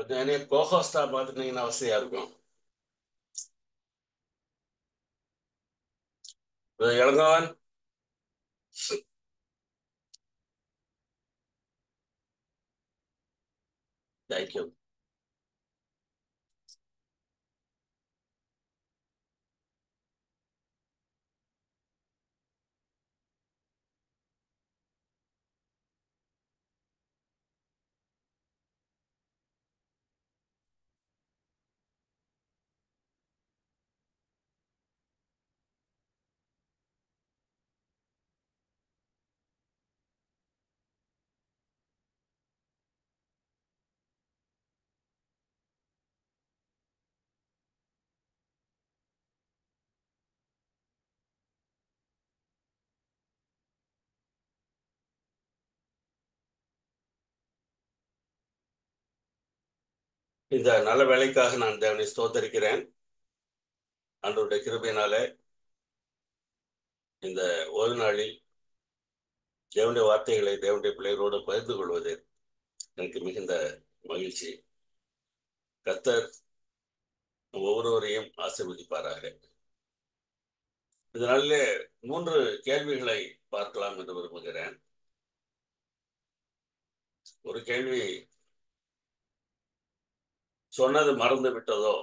என்னைய கோஹோஸ்டா பார்த்துட்டீங்கன்னா அவசியம் இருக்கும். இளங்கவன், தேங்க்யூ. இந்த நல்ல வேலைக்காக நான் தேவனை ஸ்தோத்தரிக்கிறேன். ஆண்டவருடைய கிருபையினாலே இந்த ஒரு நாளில் தேவனுடைய வார்த்தைகளை தேவனுடைய பிள்ளைகளோடு பகிர்ந்து கொள்வது எனக்கு மிகுந்த மகிழ்ச்சி. கர்த்தர் ஒவ்வொருவரையும் ஆசீர்வதிப்பாராக. இதனாலே 3 கேள்விகளை பார்க்கலாம் என்று விரும்புகிறேன். ஒரு கேள்வி, சொன்னது மறந்து விட்டதோ?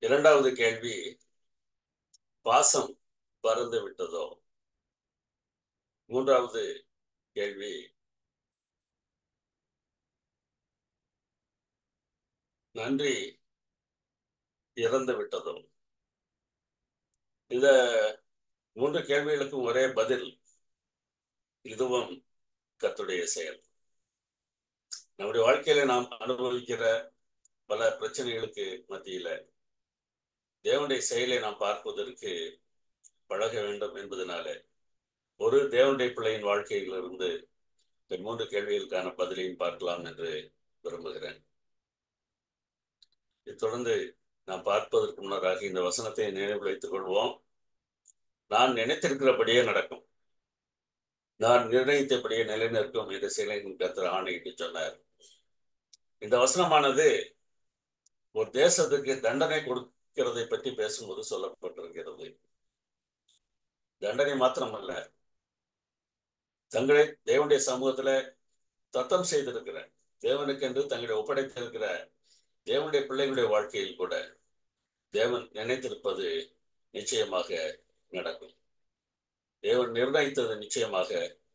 இரண்டாவது கேள்வி, பாசம் பறந்து விட்டதோ? மூன்றாவது கேள்வி, நன்றி இறந்து விட்டதோ? இந்த 3 கேள்விகளுக்கும் ஒரே பதில், இதுவும் கர்த்தருடைய செயல். நம்முடைய வாழ்க்கையில நாம் அனுபவிக்கிற பல பிரச்சனைகளுக்கு மத்தியில தேவனுடைய செயலை நாம் பார்ப்பதற்கு பழக வேண்டும் என்பதனால ஒரு தேவனுடைய பிள்ளையின் வாழ்க்கையிலிருந்து இந்த 3 கேள்விகளுக்கான பதிலையும் பார்க்கலாம் என்று விரும்புகிறேன். இதைத் தொடர்ந்து நாம் பார்ப்பதற்கு முன்னராக இந்த வசனத்தை நினைவில் வைத்துக் கொள்வோம். நான் நினைத்திருக்கிறபடியே நடக்கும், நான் நிர்ணயித்தபடியே நிலைநிற்கும் என்று சிலையின் கர்த்தர் ஆணையிட்டு சொன்னார். இந்த வசனமானது ஒரு தேசத்துக்கு தண்டனை கொடுக்கிறதை பற்றி பேசும்போது சொல்லப்பட்டிருக்கிறது. தண்டனை மாத்திரமல்ல, தங்களை தேவனுடைய சமூகத்துல தத்தம் செய்திருக்கிற, தேவனுக்கென்று தங்களை ஒப்படைத்திருக்கிற தேவனுடைய பிள்ளைகளுடைய வாழ்க்கையில் கூட தேவன் நினைத்திருப்பது நிச்சயமாக நடக்கும். தேவன் நிர்ணயித்தது நிச்சயமாக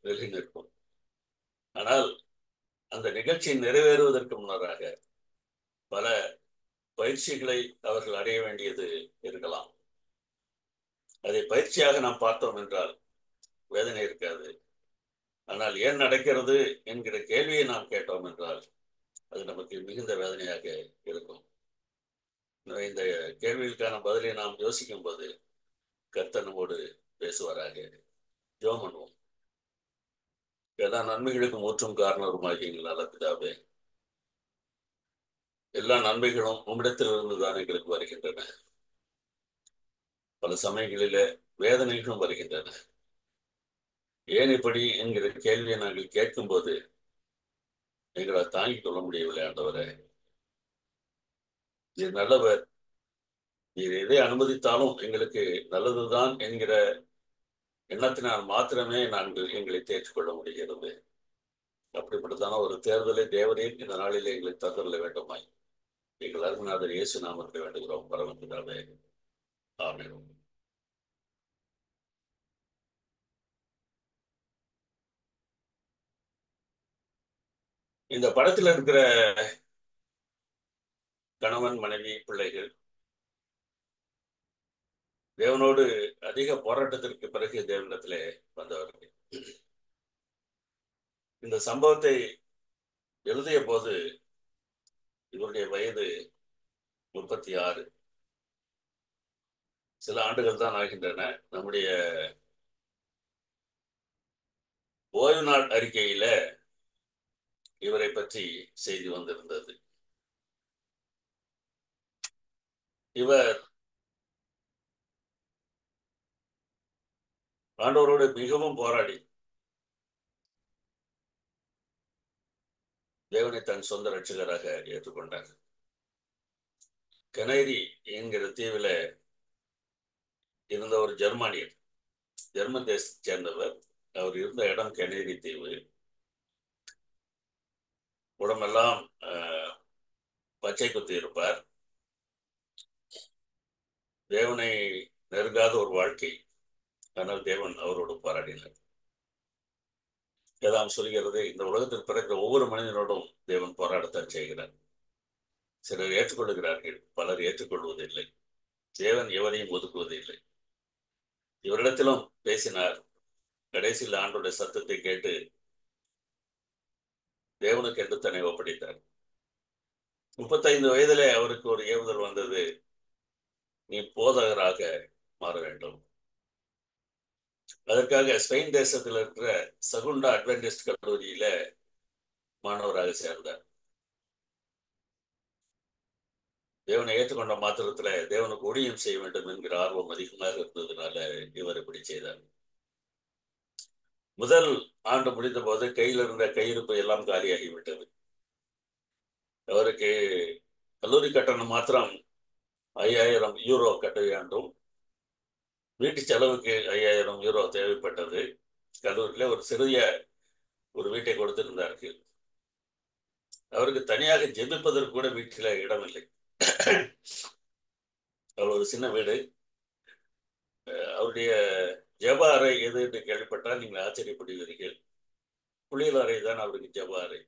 நிலை நிற்கும். ஆனால் அந்த நிகழ்ச்சி நிறைவேறுவதற்கு முன்னராக பல பயிற்சிகளை அவர்கள் அடைய வேண்டியது இருக்கலாம். அதை பயிற்சியாக நாம் பார்த்தோம் என்றால் வேதனை இருக்காது. ஆனால் ஏன் நடக்கிறது என்கிற கேள்வியை நாம் கேட்டோம் என்றால் அது நமக்கு மிகுந்த வேதனையாக இருக்கும். இந்த கேள்விகளுக்கான பதிலை நாம் யோசிக்கும் போது கர்த்தர் நம்மோடு பேசுவாராக. ஜெபம் பண்ணுவோம். எல்லா நன்மைகளுக்கும் ஊற்றும் காரணருமாகிய எங்கள் நல்ல பிதாவே, எல்லா நன்மைகளும் உம்மிடத்திலிருந்து தான் எங்களுக்கு வருகின்றன. பல சமயங்களிலே வேதனைகளும் வருகின்றன. ஏன் இப்படி என்கிற கேள்வியை நாங்கள் கேட்கும்போது எங்களால் தாங்கிக் கொள்ள முடியவில்லை. ஆண்டவரே, நீர் நல்லவர், நீர் எதை அனுமதித்தாலும் எங்களுக்கு நல்லதுதான் என்கிற எண்ணத்தினால் மாத்திரமே நாங்கள் எங்களை தேர்ச்சிக்கொள்ள முடிகிறது. அப்படிப்பட்டதான ஒரு தேர்தலை தேவரே இந்த நாளிலே எங்களுக்கு தந்துள்ள வேண்டுமாய் எங்கள் அருமைநாதர் இயேசு நாமத்தில் வேண்டுகிறோம் பரமபிதாவே. ஆமென். இந்த படத்தில் இருக்கிற கணவன், மனைவி, பிள்ளைகள் தேவனோடு அதிக போராட்டத்திற்கு பிறகு தேவனிடத்திலே வந்தவர்கள். இந்த சம்பவத்தை எழுதிய போது இவருடைய வயது 36. சில ஆண்டுகள் தான் ஆகின்றன. நம்முடைய ஓய்வு நாள் அறிக்கையில இவரை பற்றி செய்தி வந்திருந்தது. இவர் ஆண்டவரோடு மிகவும் போராடி தேவனை தன் சொந்த ரட்சகராக ஏற்றுக்கொண்டார். கெனரி என்கிற தீவில இருந்த ஒரு ஜெர்மானியர், ஜெர்மன் தேசத்தை சேர்ந்தவர். அவர் இருந்த இடம் கெனரி தீவு. உடம்பெல்லாம் பச்சை குத்தி இருப்பார். தேவனை நெருங்காத ஒரு வாழ்க்கை. ஆனால் தேவன் அவரோடு போராடினார். வேதாம் சொல்கிறது, இந்த உலகத்தில் பிறக்கிற ஒவ்வொரு மனிதனோடும் தேவன் போராடத்தான் செய்கிறார். சிலர் ஏற்றுக்கொள்கிறார்கள், பலர் ஏற்றுக்கொள்வதில்லை. தேவன் எவரையும் ஒதுக்குவதில்லை. இவரிடத்திலும் பேசினார். கடைசியில் ஆண்டோட சத்தத்தை கேட்டு தேவனுக்கு என்று தன்னை ஒப்படைத்தார். 35 வயதிலே அவருக்கு ஒரு ஏவுதல் வந்தது, நீ போதகராக மாற வேண்டும். அதற்காக ஸ்பெயின் தேசத்தில் இருக்கிற சகுண்டா அட்வென்டிஸ்ட் கல்லூரியில மாணவராக சேர்ந்தார். தேவனை ஏற்றுக்கொண்ட மாத்திரத்துல தேவனுக்கு ஊழியம் செய்ய வேண்டும் என்கிற ஆர்வம் அதிகமாக இருந்ததுனால இவர் இப்படி செய்தார். முதல் ஆண்டு முடிந்த போது கையில் இருந்த கையிருப்பு எல்லாம் காலியாகிவிட்டது. அவருக்கு கல்லூரி கட்டணம் மாத்திரம் 5000 யூரோ கட்ட வேண்டும். வீட்டு செலவுக்கு 5000 யூரோ தேவைப்பட்டது. கல்லூரியில ஒரு சிறிய ஒரு வீட்டை கொடுத்திருந்தார்கள். அவருக்கு தனியாக ஜெபிப்பதற்கு கூட வீட்டில் இடமில்லை. அவர் ஒரு சின்ன வீடு. அவருடைய ஜப அறை எது என்று கேள்விப்பட்டால் நீங்கள் ஆச்சரியப்படுவீர்கள். குளியல் அறை தான் அவருக்கு ஜப அறை.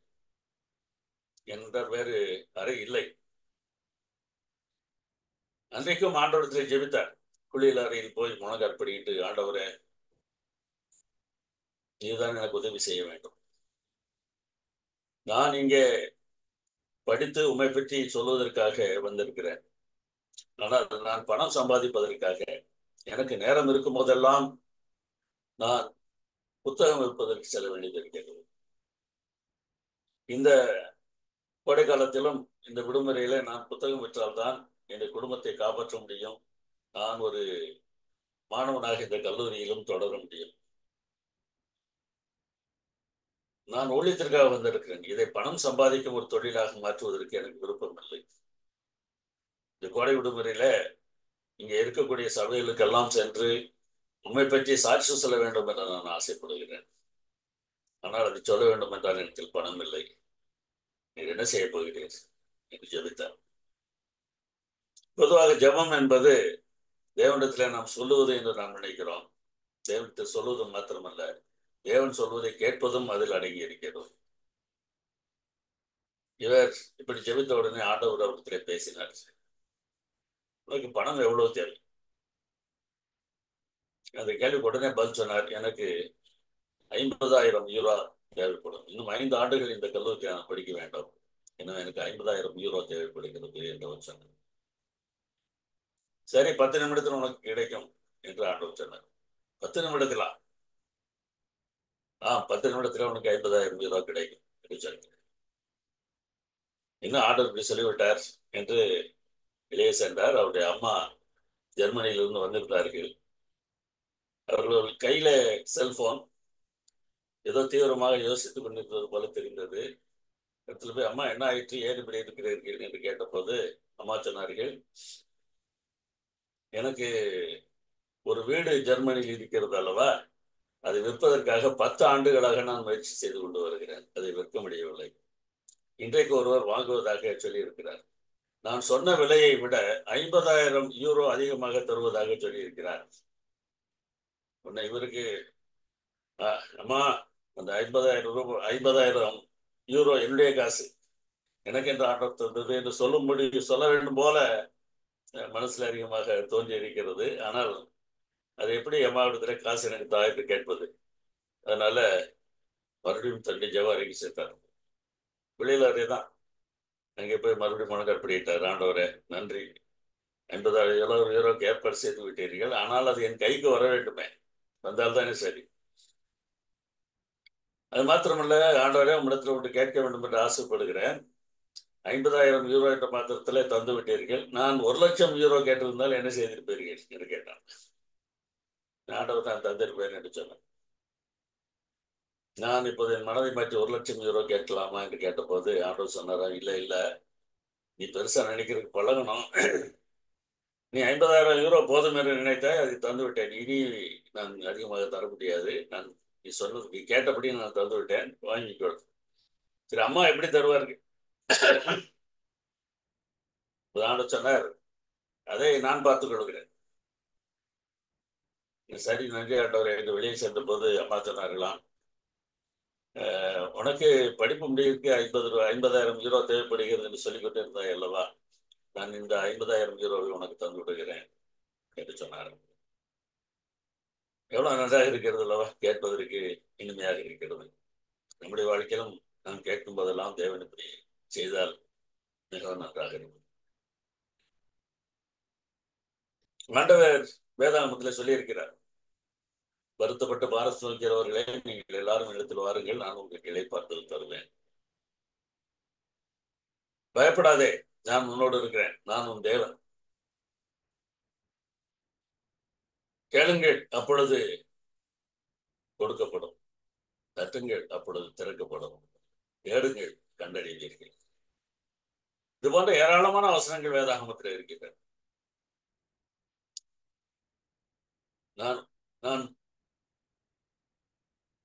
என்றால் வேறு அறை இல்லை. அன்றைக்கும் ஆண்டவரத்தில் ஜெபித்தார். குளியல் அறையில் போய் முழங்காற்படிட்டு, ஆண்டவரே நீதான் எனக்கு உதவி செய்ய வேண்டும். நான் இங்கே படித்து உண்மை பற்றி சொல்வதற்காக வந்திருக்கிறேன். ஆனால் நான் பணம் சம்பாதிப்பதற்காக எனக்கு நேரம் இருக்கும் போதெல்லாம் நான் புத்தகம் விற்பதற்கு செல்ல வேண்டியது இருக்கிறது. இந்த கோடை காலத்திலும் இந்த விடுமுறையில நான் புத்தகம் விற்றால்தான் என் குடும்பத்தை காப்பாற்ற முடியும். நான் ஒரு மாணவனாக இந்த கல்லூரியிலும் தொடர முடியும். நான் ஊழியத்திற்காக வந்திருக்கிறேன். இதை பணம் சம்பாதிக்கும் ஒரு தொழிலாக மாற்றுவதற்கு எனக்கு விருப்பம் இல்லை. இந்த கோடை விடுமுறையில இங்கே இருக்கக்கூடிய சபைகளுக்கெல்லாம் சென்று உண்மை பற்றி சாட்சி சொல்ல வேண்டும் என்று நான் ஆசைப்படுகிறேன். ஆனால் அதை சொல்ல வேண்டும் என்றால் எனக்கு பணம் இல்லை. நீர் என்ன செய்ய போகிறீர் என்று ஜெபித்தார். பொதுவாக ஜெபம் என்பது தேவனிடத்தில் நாம் சொல்லுவது என்று நாம் நினைக்கிறோம். தேவனிடத்தில் சொல்வது மாத்திரமல்ல, தேவன் சொல்வதை கேட்பதும் அதில் அடங்கி இருக்கிறது. இவர் இப்படி ஜெபித்த உடனே ஆண்டவர் அவரிடத்தில் பேசினார். உனக்கு பணம் எவ்வளவு தேவை? அந்த கேள்விக்கு உடனே பதில் சொன்னார், எனக்கு 50,000 யூரோ தேவைப்படும். இன்னும் 5 ஆண்டுகள் இந்த கல்லூரிக்கு நான் படிக்க வேண்டும். இன்னும் எனக்கு 50,000 யூரோ தேவைப்படுகிறது என்று அவர் சொன்னார். சரி, 10 நிமிடத்தில் உனக்கு கிடைக்கும் என்று ஆண்டவர் சொன்னார். 10 நிமிடத்திலா? 10 நிமிடத்தில் உனக்கு 50,000 யூரோ கிடைக்கும் என்று சொன்னார். இன்னும் ஆண்டவர் இப்படி சொல்லிவிட்டார் என்று வெளியே சென்றார். அவருடைய அம்மா ஜெர்மனியிலிருந்து வந்திருந்தார்கள். அவர்கள் கையில செல்போன், ஏதோ தீவிரமாக யோசித்துக் கொண்டிருந்தது போல தெரிந்தது. இடத்துல போய், அம்மா என்ன ஆயிற்று, ஏன் இப்படி இருக்கிறீர்கள் என்று கேட்டபோது அம்மா சொன்னார்கள், எனக்கு ஒரு வீடு ஜெர்மனியில் இருக்கிறது அல்லவா, அதை விற்பதற்காக 10 ஆண்டுகளாக நான் முயற்சி செய்து கொண்டு வருகிறேன். அதை விற்க முடியவில்லை. இன்றைக்கு ஒருவர் வாங்குவதாக சொல்லியிருக்கிறார். நான் சொன்ன விலையை விட 50,000 யூரோ அதிகமாக தருவதாக சொல்லியிருக்கிறார். உன்னை இவருக்கு, அம்மா அந்த 50,000 யூரோ என்னுடைய காசு, எனக்கு என்று ஆண்டவர் தந்தது என்று சொல்ல வேண்டும் போல மனசுல அதிகமாக தோன்றி இருக்கிறது. ஆனால் அது எப்படி அம்மாவிடத்துல காசு எனக்கு தா என்று கேட்பது? அதனால மறுபடியும் தண்ணி ஜெப அறைக்கு சேர்த்தார். வெளியில அதேதான். அங்கே போய் மறுபடியும் முழங்காற்படியிட்டார். ஆண்டவரே நன்றி, 50,000 யூரோக்கு ஏற்பாடு செய்து விட்டீர்கள். ஆனால் அது என் கைக்கு வர வேண்டுமே, வந்தால்தானே சரி. அது மாத்திரமல்ல, ஆண்டவரே உம்மிடத்தில் ஒன்று கேட்க வேண்டும் என்று ஆசைப்படுகிறேன். 50,000 யூரோ என்ற மாத்திரத்திலே தந்து விட்டீர்கள். நான் 1,00,000 யூரோ கேட்டிருந்தால் என்ன செய்திருப்பீர்கள் என்று கேட்டான். ஆண்டவர் தான் தந்திருப்பேன் என்று சொன்னேன். நான் இப்போது என் மனதை மாற்றி 1,00,000 கேட்கலாமா என்று கேட்டபோது ஆண்டவர் சொன்னாரா, இல்லை இல்லை, நீ பெருசா நினைக்கிறதுக்கு பழகணும். நீ 50,000 போதும் என்று நினைத்தாய், அதை தந்து விட்டேன். இனி நான் அதிகமாக தர முடியாது. நீ சொன்னது, நீ கேட்டபடி நான் தந்து விட்டேன், வாங்கிக்கோ. சரி, அம்மா எப்படி தருவார்கள்? ஆண்டவர் சொன்னார், அதை நான் பார்த்துக் கொள்கிறேன். சரி, நன்றி ஆண்டவரே என்று வெளியே சென்ற போது அம்மா சொன்னார்களாம், உனக்கு படிப்பு முடிவுக்கு 50,000 தேவைப்படுகிறது என்று சொல்லிக் கொண்டு இருந்தாய் அல்லவா, நான் இந்த 50,000 உனக்கு தந்து விடுகிறேன் என்று சொன்னார். எவ்வளவு நன்றாக இருக்கிறது அல்லவா, கேட்பதற்கு இனிமையாக இருக்கிறது. நம்முடைய வாழ்க்கையிலும் நாம் கேட்கும் போதெல்லாம் தேவன் இப்படி செய்தால் மிகவும் நன்றாக இருக்கும். ஆண்டவர் வேதாகமத்தில் சொல்லியிருக்கிறார், வருத்தப்பட்டு பாரத் சுமக்கிறவர்களே, நீங்கள் எல்லாரும் இடத்தில் வாருங்கள், நான் உங்களுக்கு இளைப்பாறுதல் தருவேன். பயப்படாதே, நான் உன்னோடு இருக்கிறேன், நான் உன் தேவன். கேளுங்கள், அப்பொழுது கொடுக்கப்படும். தட்டுங்கள், அப்பொழுது திறக்கப்படும். தேடுங்கள், கண்டறிவீர்கள். இது போன்ற ஏராளமான வசனங்கள் வேதாகமத்தில் இருக்கின்றன. நான் நான்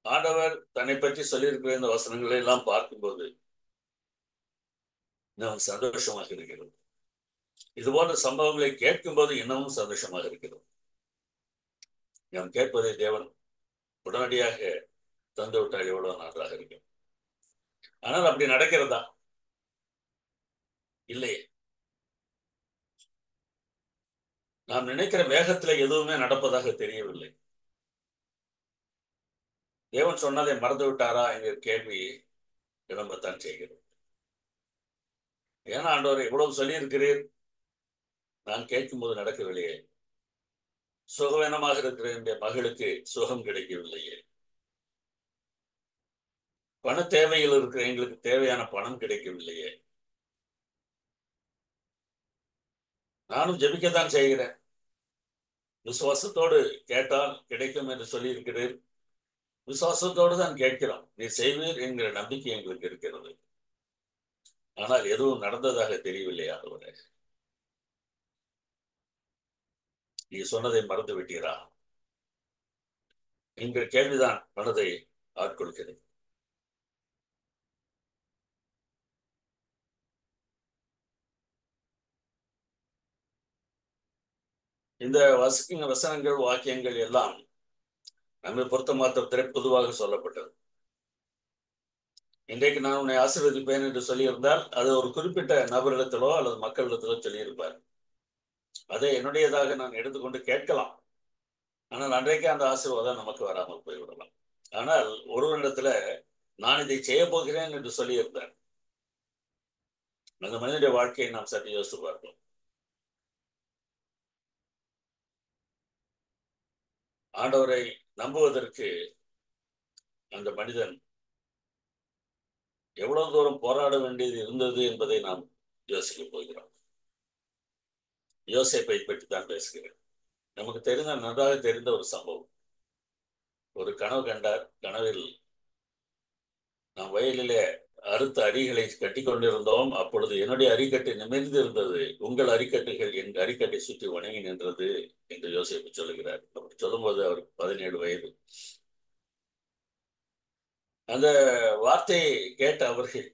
ஆண்டவர் தன்னை பற்றி சொல்லியிருக்கிற இந்த வசனங்களை எல்லாம் பார்க்கும்போது இன்னும் சந்தோஷமாக இருக்கிறது. இது போன்ற சம்பவங்களை கேட்கும்போது இன்னமும் சந்தோஷமாக இருக்கிறது. நாம் கேட்பதை தேவன் உடனடியாக தந்து விட்டால் எவ்வளவு நன்றாக இருக்கும். ஆனால் அப்படி நடக்கிறதா? இல்லையே. நாம் நினைக்கிற வேகத்துல எதுவுமே நடப்பதாக தெரியவில்லை. தேவன் சொன்னதை மறந்து விட்டாரா என்கிற கேள்வி எழும்பத்தான் செய்கிறது. ஏன்னா ஆண்டவர் இவ்வளவு சொல்லியிருக்கிறீர், நான் கேட்கும்போது நடக்கவில்லையே. சுகவீனமாக இருக்கிற என்னுடைய மகளுக்கு சுகம் கிடைக்கவில்லையே. பண தேவையில் இருக்கிற எங்களுக்கு தேவையான பணம் கிடைக்கவில்லையே. நானும் ஜெபிக்கத்தான் செய்கிறேன். விசுவாசத்தோடு கேட்டால் கிடைக்கும் என்று சொல்லி இருக்கிறீர். விசுவாசத்தோடு தான் கேட்கிறோம். நீ செய்வீர் என்கிற நம்பிக்கை எங்களுக்கு இருக்கிறது. ஆனால் எதுவும் நடந்ததாக தெரியவில்லை ஆண்டவரே. நீ சொன்னதை மறந்து விட்டீரா என்கிற கேள்விதான் மனதை ஆட்கொள்கிறது. இந்த வசனங்கள் வாக்கியங்கள் எல்லாம் நம்மை பொறுத்த மாத்திரத்திலே பொதுவாக சொல்லப்பட்டது. இன்றைக்கு நான் உன்னை ஆசீர்வதிப்பேன் என்று சொல்லியிருந்தால் அது ஒரு குறிப்பிட்ட நபரிடத்திலோ அல்லது மக்களிடத்திலோ சொல்லியிருப்பார். அதை என்னுடையதாக நான் எடுத்துக்கொண்டு கேட்கலாம். ஆனால் அன்றைக்கே அந்த ஆசீர்வாதம் நமக்கு வராமல் போய்விடலாம். ஆனால் ஒருவரிடத்துல நான் இதை செய்ய போகிறேன் என்று சொல்லியிருந்தார். அந்த மனிதனுடைய வாழ்க்கையை நாம் சற்று யோசித்து பார்ப்போம். ஆண்டவரை நம்புவதற்கு அந்த மனிதன் எவ்வளவு தூரம் போராட வேண்டியது இருந்தது என்பதை நாம் யோசிக்க போகிறோம். யோசேப்பை பற்றி தான் பேசுகிறேன். நமக்கு தெரிந்த, நன்றாக தெரிந்த ஒரு சம்பவம். ஒரு கனவு கண்டார். கனவில் நாம் வயலிலே அறுத்த அரிகளை கட்டி கொண்டிருந்தோம். அப்பொழுது என்னுடைய அரிக்கட்டு நிமிர்ந்து இருந்தது, உங்கள் அரிக்கட்டுகள் என் அரிக்கட்டை சுற்றி வணங்கி நின்றது என்று யோசேப்பு சொல்லுகிறார். அப்படி சொல்லும்போது அவருக்கு 17 வயது. அந்த வார்த்தையை கேட்ட அவர்கள்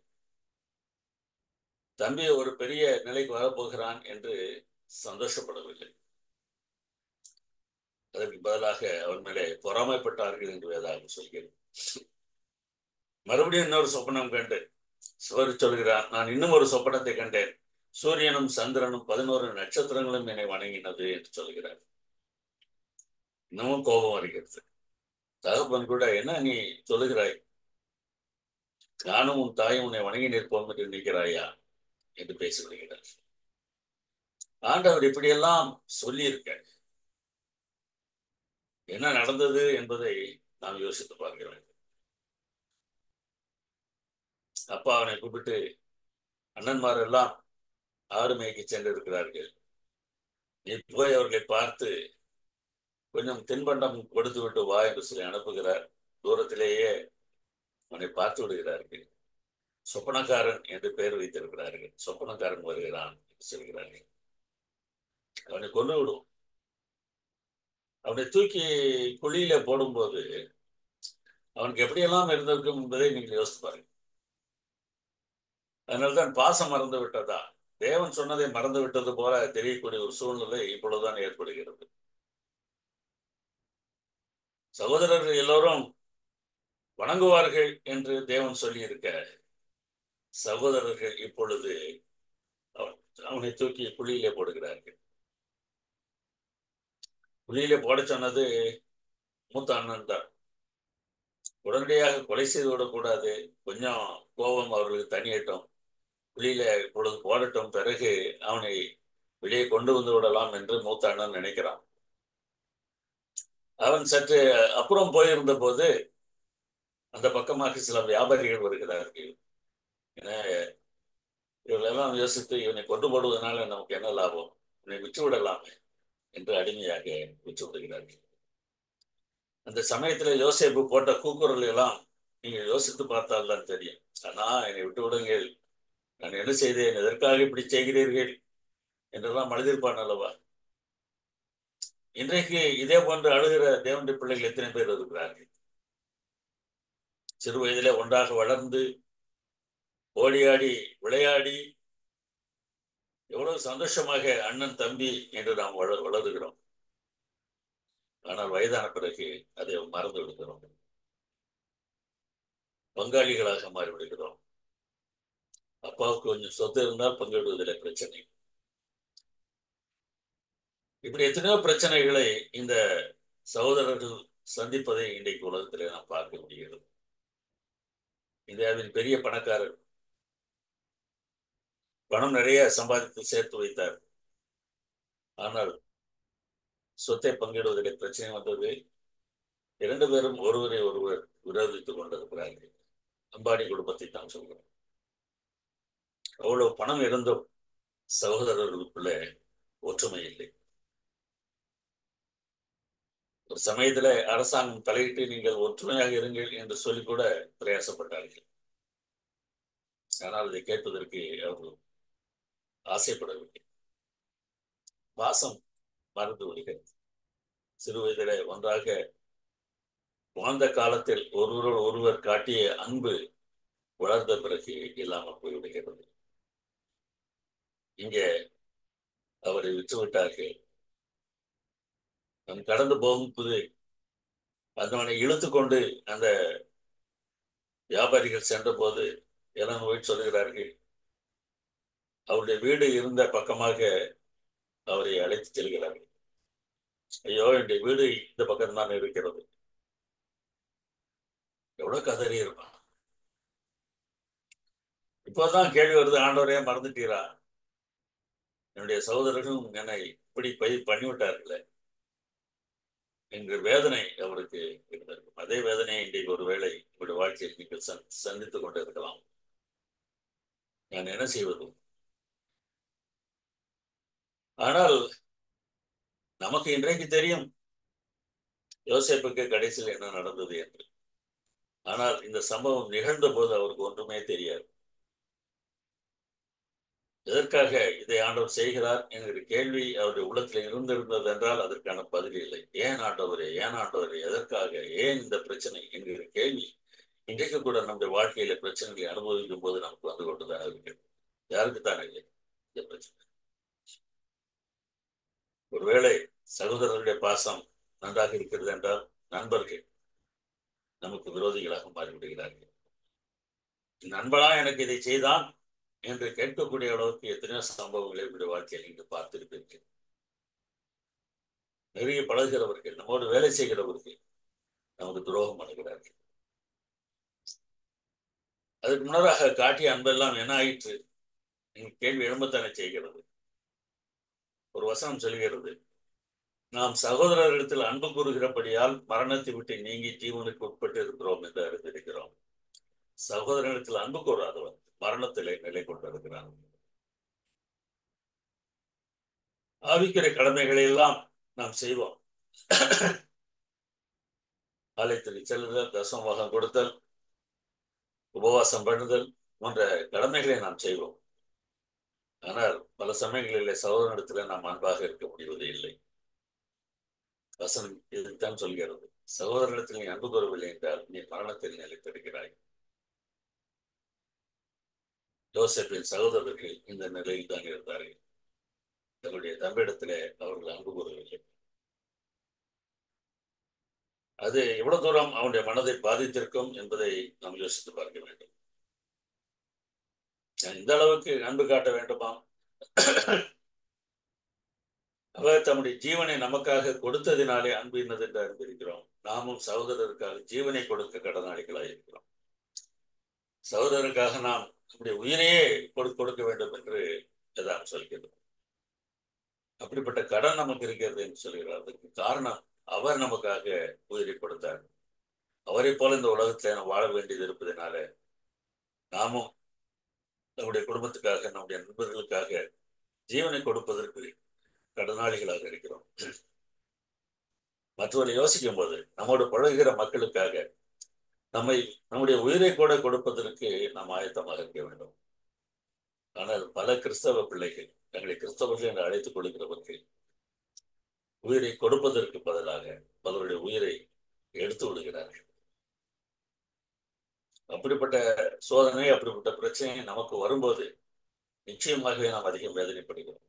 தம்பி ஒரு பெரிய நிலைக்கு வரப்போகிறான் என்று சந்தோஷப்படவில்லை. அதற்கு பதிலாக அவன் மேலே பொறாமைப்பட்டார்கள் என்று வேதாகம் சொல்கிறது. மறுபடியும் இன்னொரு சொப்பனம் கண்டு சொல்கிறான், நான் இன்னும் ஒரு சொப்பனத்தை கண்டேன், சூரியனும் சந்திரனும் 11 நட்சத்திரங்களும் என்னை வணங்கினது என்று சொல்கிறார். இன்னமும் கோபம் வருகிறது. தகப்பன் கூட, என்ன நீ சொல்லுகிறாய், நானும் உன் தாயும் உன்னை வணங்கி நிற்போம் என்று நினைக்கிறாயா என்று பேசிவிடுகிறார். ஆண்டவர் இப்படியெல்லாம் சொல்லி இருக்க என்ன நடந்தது என்பதை நாம் யோசித்து பார்க்க வேண்டும். அப்பா அவனை கூப்பிட்டு, அண்ணன்மார் எல்லாம் ஆடு மேய்க்கு சென்றிருக்கிறார்கள், நீ போய் அவர்களை பார்த்து கொஞ்சம் தின்பண்டம் கொடுத்து விட்டு வா என்று சொல்லி அனுப்புகிறார். தூரத்திலேயே அவனை பார்த்து விடுகிறார்கள். சொப்பனக்காரன் என்று பெயர் வைத்திருக்கிறார்கள். சொப்பனக்காரன் வருகிறான் என்று சொல்கிறார்கள். அவனை கொண்டு விடும். அவனை தூக்கி குழியில போடும்போது அவனுக்கு எப்படியெல்லாம் இருந்திருக்கும் என்பதை நீங்கள் யோசித்து பாருங்க. அதனால்தான் பாசம் மறந்து விட்டதா, தேவன் சொன்னதை மறந்து விட்டது போல தெரியக்கூடிய ஒரு சூழ்நிலை இப்பொழுதுதான் ஏற்படுகிறது. சகோதரர்கள் எல்லோரும் வணங்குவார்கள் என்று தேவன் சொல்லியிருக்க, சகோதரர்கள் இப்பொழுது அவனை தூக்கி குழியிலே போடுகிறார்கள். குழியிலே போட சொன்னது மூத்த அண்ணன் தான். உடனடியாக கொலை செய்து விடக்கூடாது, கொஞ்சம் கோபம் அவர்களுக்கு தனியட்டும், குழியில இப்பொழுது போடட்டும், பிறகு அவனை வெளியே கொண்டு வந்து விடலாம் என்று மூத்த அண்ணன் நினைக்கிறான். அவன் சற்று அப்புறம் போயிருந்த போது அந்த பக்கமாக சில வியாபாரிகள் வருகிறார்கள். ஏன்னா இவர்களெல்லாம் யோசித்து, இவனை கொண்டு போடுவதனால நமக்கு என்ன லாபம், இவனை விற்று விடலாமே என்று அடிமையாக விற்று விடுகிறார்கள். அந்த சமயத்துல யோசேப்பு போட்ட கூக்குரல் எல்லாம் நீங்க யோசித்து பார்த்தால்தான் தெரியும். ஆனா என்னை விட்டு விடுங்கள், நான் என்ன செய்தேன், எதற்காக இப்படி செய்கிறீர்கள் என்றெல்லாம் அழுதிருப்பான் அல்லவா. இன்றைக்கு இதே போன்று அழுகிற தேவனுடைய பிள்ளைகள் எத்தனை பேர் இருக்கிறார்கள். சிறு வயதிலே ஒன்றாக வளர்ந்து ஓடியாடி விளையாடி எவ்வளவு சந்தோஷமாக அண்ணன் தம்பி என்று நாம் வளருகிறோம். ஆனால் வயதான பிறகு அதை மறந்து விடுகிறோம், பங்காளிகளாக மாறிவிடுகிறோம். அப்பாவுக்கு கொஞ்சம் சொத்து இருந்தால் பங்கிடுவதில் பிரச்சனை. இப்படி எத்தனையோ பிரச்சனைகளை இந்த சகோதரர்கள் சந்திப்பதை இன்றைக்கு உலகத்திலே நாம் பார்க்க முடிகிறது. இந்தியாவின் பெரிய பணக்காரர் பணம் நிறைய சம்பாதித்து சேர்த்து வைத்தார். ஆனால் சொத்தை பங்கிடுவதில் பிரச்சனை வந்தது. இரண்டு பேரும் ஒருவரை ஒருவர் விரோதித்துக் கொண்டிருக்கிறார்கள். அம்பானி குடும்பத்தை தான் சொல்கிறோம். அவ்வளவு பணம் இருந்தும் சகோதரர்களுக்குள்ள ஒற்றுமை இல்லை. ஒரு சமயத்துல அரசாங்கம் தலையிட்டு நீங்கள் ஒற்றுமையாக இருங்கள் என்று சொல்லி கூட பிரயாசப்பட்டார்கள். ஆனால் இதை கேட்பதற்கு அவர்கள் ஆசைப்படவில்லை. பாசம் மறந்து விடுகிறது. சிறு வயதில ஒன்றாக வாழ்ந்த காலத்தில் ஒருவரோடு ஒருவர் காட்டிய அன்பு வளர்ந்த பிறகு இல்லாமல் போய்விடுகிறது. இங்கே அவரை விட்டுவிட்டார்கள். நம் கடந்து போகும்போது அதனை இழுத்து கொண்டு அந்த வியாபாரிகள் சென்ற போது எல்லாம் போய் சொல்கிறார்கள், அவருடைய வீடு இருந்த பக்கமாக அவரை அழைத்து செல்கிறார்கள். ஐயோ, என்னுடைய வீடு இந்த பக்கம் தான் இருக்கிறது. எவ்வளவு கதறி இருப்பான். இப்போதான் கேள்வி வருது, ஆண்டவரே மறந்துட்டீரா, என்னுடைய சகோதரர்களும் என்னை இப்படி பண்ணிவிட்டார்களே என்கிற வேதனை அவருக்கு இருந்தது. அதே வேதனையை இன்றைக்கு ஒருவேளை உங்களுடைய வாழ்க்கையில் நீங்கள் சந்தித்துக் கொண்டு இருக்கலாம். நான் என்ன செய்வது? ஆனால் நமக்கு இன்றைக்கு தெரியும் யோசேப்புக்கு கடைசியில் என்ன நடந்தது என்று. ஆனால் இந்த சம்பவம் நிகழ்ந்த போது அவருக்கு ஒன்றுமே தெரியாது. எதற்காக இதை ஆண்டவர் செய்கிறார் என்கிற கேள்வி அவருடைய உள்ளத்தில் இருந்திருந்தது என்றால் அதற்கான பதில் இல்லை. ஏன் ஆண்டவரே, ஏன் ஆண்டவரே, எதற்காக, ஏன் இந்த பிரச்சனை என்கிற கேள்வி இன்றைக்கு கூட நம்முடைய வாழ்க்கையில பிரச்சனைகளை அனுபவிக்கும் போது நமக்கு வந்து கொண்டுதான் இருக்கிறது. யாருக்குத்தான் இல்லை இந்த பிரச்சனை? ஒருவேளை சகோதரர்களுடைய பாசம் நன்றாக இருக்கிறது என்றால் நண்பர்கள் நமக்கு விரோதிகளாக மாறிவிடுகிறார்கள். நண்பனா எனக்கு இதை செய்தான் என்று கேட்கக்கூடிய அளவுக்கு எத்தனையோ சம்பவங்களை உடைய வாழ்க்கையில் இங்கு பார்த்திருப்பீர்கள். நெருங்கி பழகிறவர்கள், நம்மோடு வேலை செய்கிறவர்கள் நமக்கு துரோகம் பண்ணுகிறார்கள். அதுக்கு முன்னராக காட்டிய அன்பெல்லாம் என்ன ஆயிற்று? கேள்வி எழும்பத்தானே செய்கிறது. ஒரு வசனம் சொல்கிறது, நாம் சகோதரர்களிடத்தில் அன்பு கூறுகிறபடியால் மரணத்தை விட்டு நீங்கி ஜீவனுக்கு உட்பட்டு இருக்கிறோம் என்று அறிந்திருக்கிறோம். சகோதரனிடத்தில் அன்பு கூறாதவன் மரணத்திலே நிலை கொண்டிருக்கிறான். ஆவிக்கிற கடமைகளை எல்லாம் நாம் செய்வோம். ஆலயத்திற்கு செல்லுதல், தசமபாகம் கொடுத்தல், உபவாசம் பண்ணுதல் போன்ற கடமைகளை நாம் செய்வோம். ஆனால் பல சமயங்களிலே சகோதரனிடத்தில் நாம் அன்பாக இருக்க முடிவதே இல்லை. வசனம் இதுதான் சொல்கிறது. சகோதரனிடத்தில் நீ அன்பு கூறவில்லை என்றால் நீ மரணத்தில் நிலைத்திருக்கிறாய். யோசேப்பின் சகோதரர்கள் இந்த நிலையில் தான் இருந்தார்கள். தன்னுடைய தம்பியிடத்திலே அவர்கள் அன்பு கூறவில்லை. அது எவ்வளவு தூரம் அவனுடைய மனதை பாதித்திருக்கும் என்பதை நாம் யோசித்து பார்க்க வேண்டும். இந்த அளவுக்கு அன்பு காட்ட வேண்டுமா? அவர் தம்முடைய ஜீவனை நமக்காக கொடுத்ததினாலே அன்பு இன்னது என்று அறிந்திருக்கிறோம். நாமும் சகோதரருக்காக ஜீவனை கொடுக்க கடனாளிகளாக இருக்கிறோம். சகோதரருக்காக நாம் நம்முடைய உயிரையே கொடுக்க வேண்டும் என்று எல்லாம் சொல்கிறோம். அப்படிப்பட்ட கடன் நமக்கு இருக்கிறது என்று சொல்கிறார். அதுக்கு காரணம் அவர் நமக்காக உயிரை கொடுத்தார். அவரை போல இந்த உலகத்தில் நாம் வாழ வேண்டியது இருப்பதனால நாமும் நம்முடைய குடும்பத்துக்காக நம்முடைய நண்பர்களுக்காக ஜீவனை கொடுப்பதற்கு கடனாளிகளாக இருக்கிறோம். மற்றவர்களை யோசிக்கும் போது நம்மோடு பழகுகிற மக்களுக்காக நம்முடைய உயிரை கூட கொடுப்பதற்கு நாம் ஆயத்தமாக இருக்க வேண்டும். ஆனால் பல கிறிஸ்தவ பிள்ளைகள் தங்களை கிறிஸ்தவர்கள் என்று அழைத்துக் கொள்கிறவர்கள் உயிரை கொடுப்பதற்கு பதிலாக பலருடைய உயிரை எடுத்து விடுகிறார்கள். அப்படிப்பட்ட சோதனை, அப்படிப்பட்ட பிரச்சனை நமக்கு வரும்போது நிச்சயமாகவே நாம் அதிகம் வேதனைப்படுகிறோம்.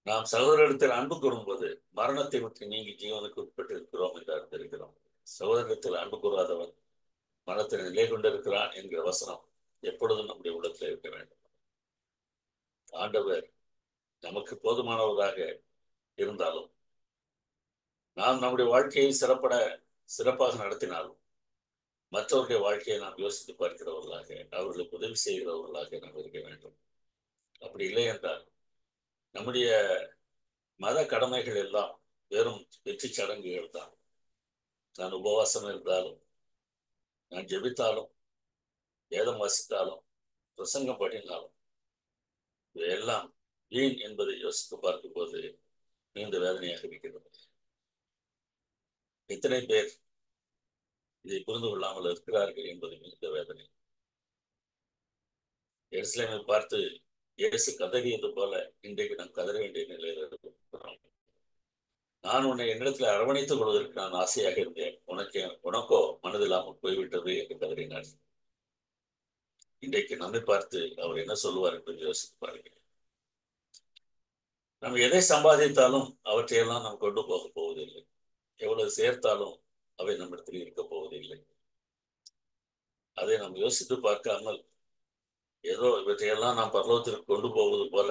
நாம் சகோதரத்தில் அன்பு கூறும்போது மரணத்தை விட்டு நீங்கி ஜீவனுக்கு உட்பட்டு இருக்கிறோம் என்று அறிந்திருக்கிறோம். சகோதரத்தில் அன்பு கூறாதவன் மரணத்தில் நிலை கொண்டிருக்கிறான் என்கிற வசனம் எப்பொழுதும் நம்முடைய உள்ளத்தில் இருக்க வேண்டும். ஆண்டவர் நமக்கு போதுமானவராக இருந்தாலும் நாம் நம்முடைய வாழ்க்கையை சிறப்பாக நடத்தினாலும் மற்றவருடைய வாழ்க்கையை நாம் யோசித்து பார்க்கிறவர்களாக, அவர்களுக்கு உதவி செய்கிறவர்களாக நாம் இருக்க வேண்டும். அப்படி இல்லை என்றால் நம்முடைய மத கடமைகள் எல்லாம் வெறும் வெற்றி சடங்குகள் தான். நான் உபவாசம் இருந்தாலும், நான் ஜெபித்தாலும், வேதம் வாசித்தாலும், பிரசங்கம் பண்ணினாலும் இவையெல்லாம் வீண் என்பதை யோசித்து பார்க்கும்போது நீண்ட வேதனையாக இருக்கிறது. எத்தனை பேர் இதை புரிந்து கொள்ளாமல் இருக்கிறார்கள் என்பது மிகுந்த வேதனை. எருசலேமை பார்த்து இயேசு கதறியது போல இன்றைக்கு நாம் கதற வேண்டிய நிலையில் இருக்கிறோம். நான் உன்னை என்னிடத்தில் அரவணைத்துக் கொள்வதற்கு நான் ஆசையாக இருந்தேன், உனக்கோ மனதில்லாமல் போய்விட்டது என்று கதறினார். இன்றைக்கு நம்மை பார்த்து அவர் என்ன சொல்லுவார் என்று யோசித்து பாருங்கள். நம்ம எதை சம்பாதித்தாலும் அவற்றையெல்லாம் நாம் கொண்டு போக போவதில்லை. எவ்வளவு சேர்த்தாலும் அவை நம்மிடத்தில் இருக்க போவதில்லை. அதை நாம் யோசித்து பார்க்காமல் ஏதோ இவற்றையெல்லாம் நாம் பரலோகத்திற்கு கொண்டு போவது போல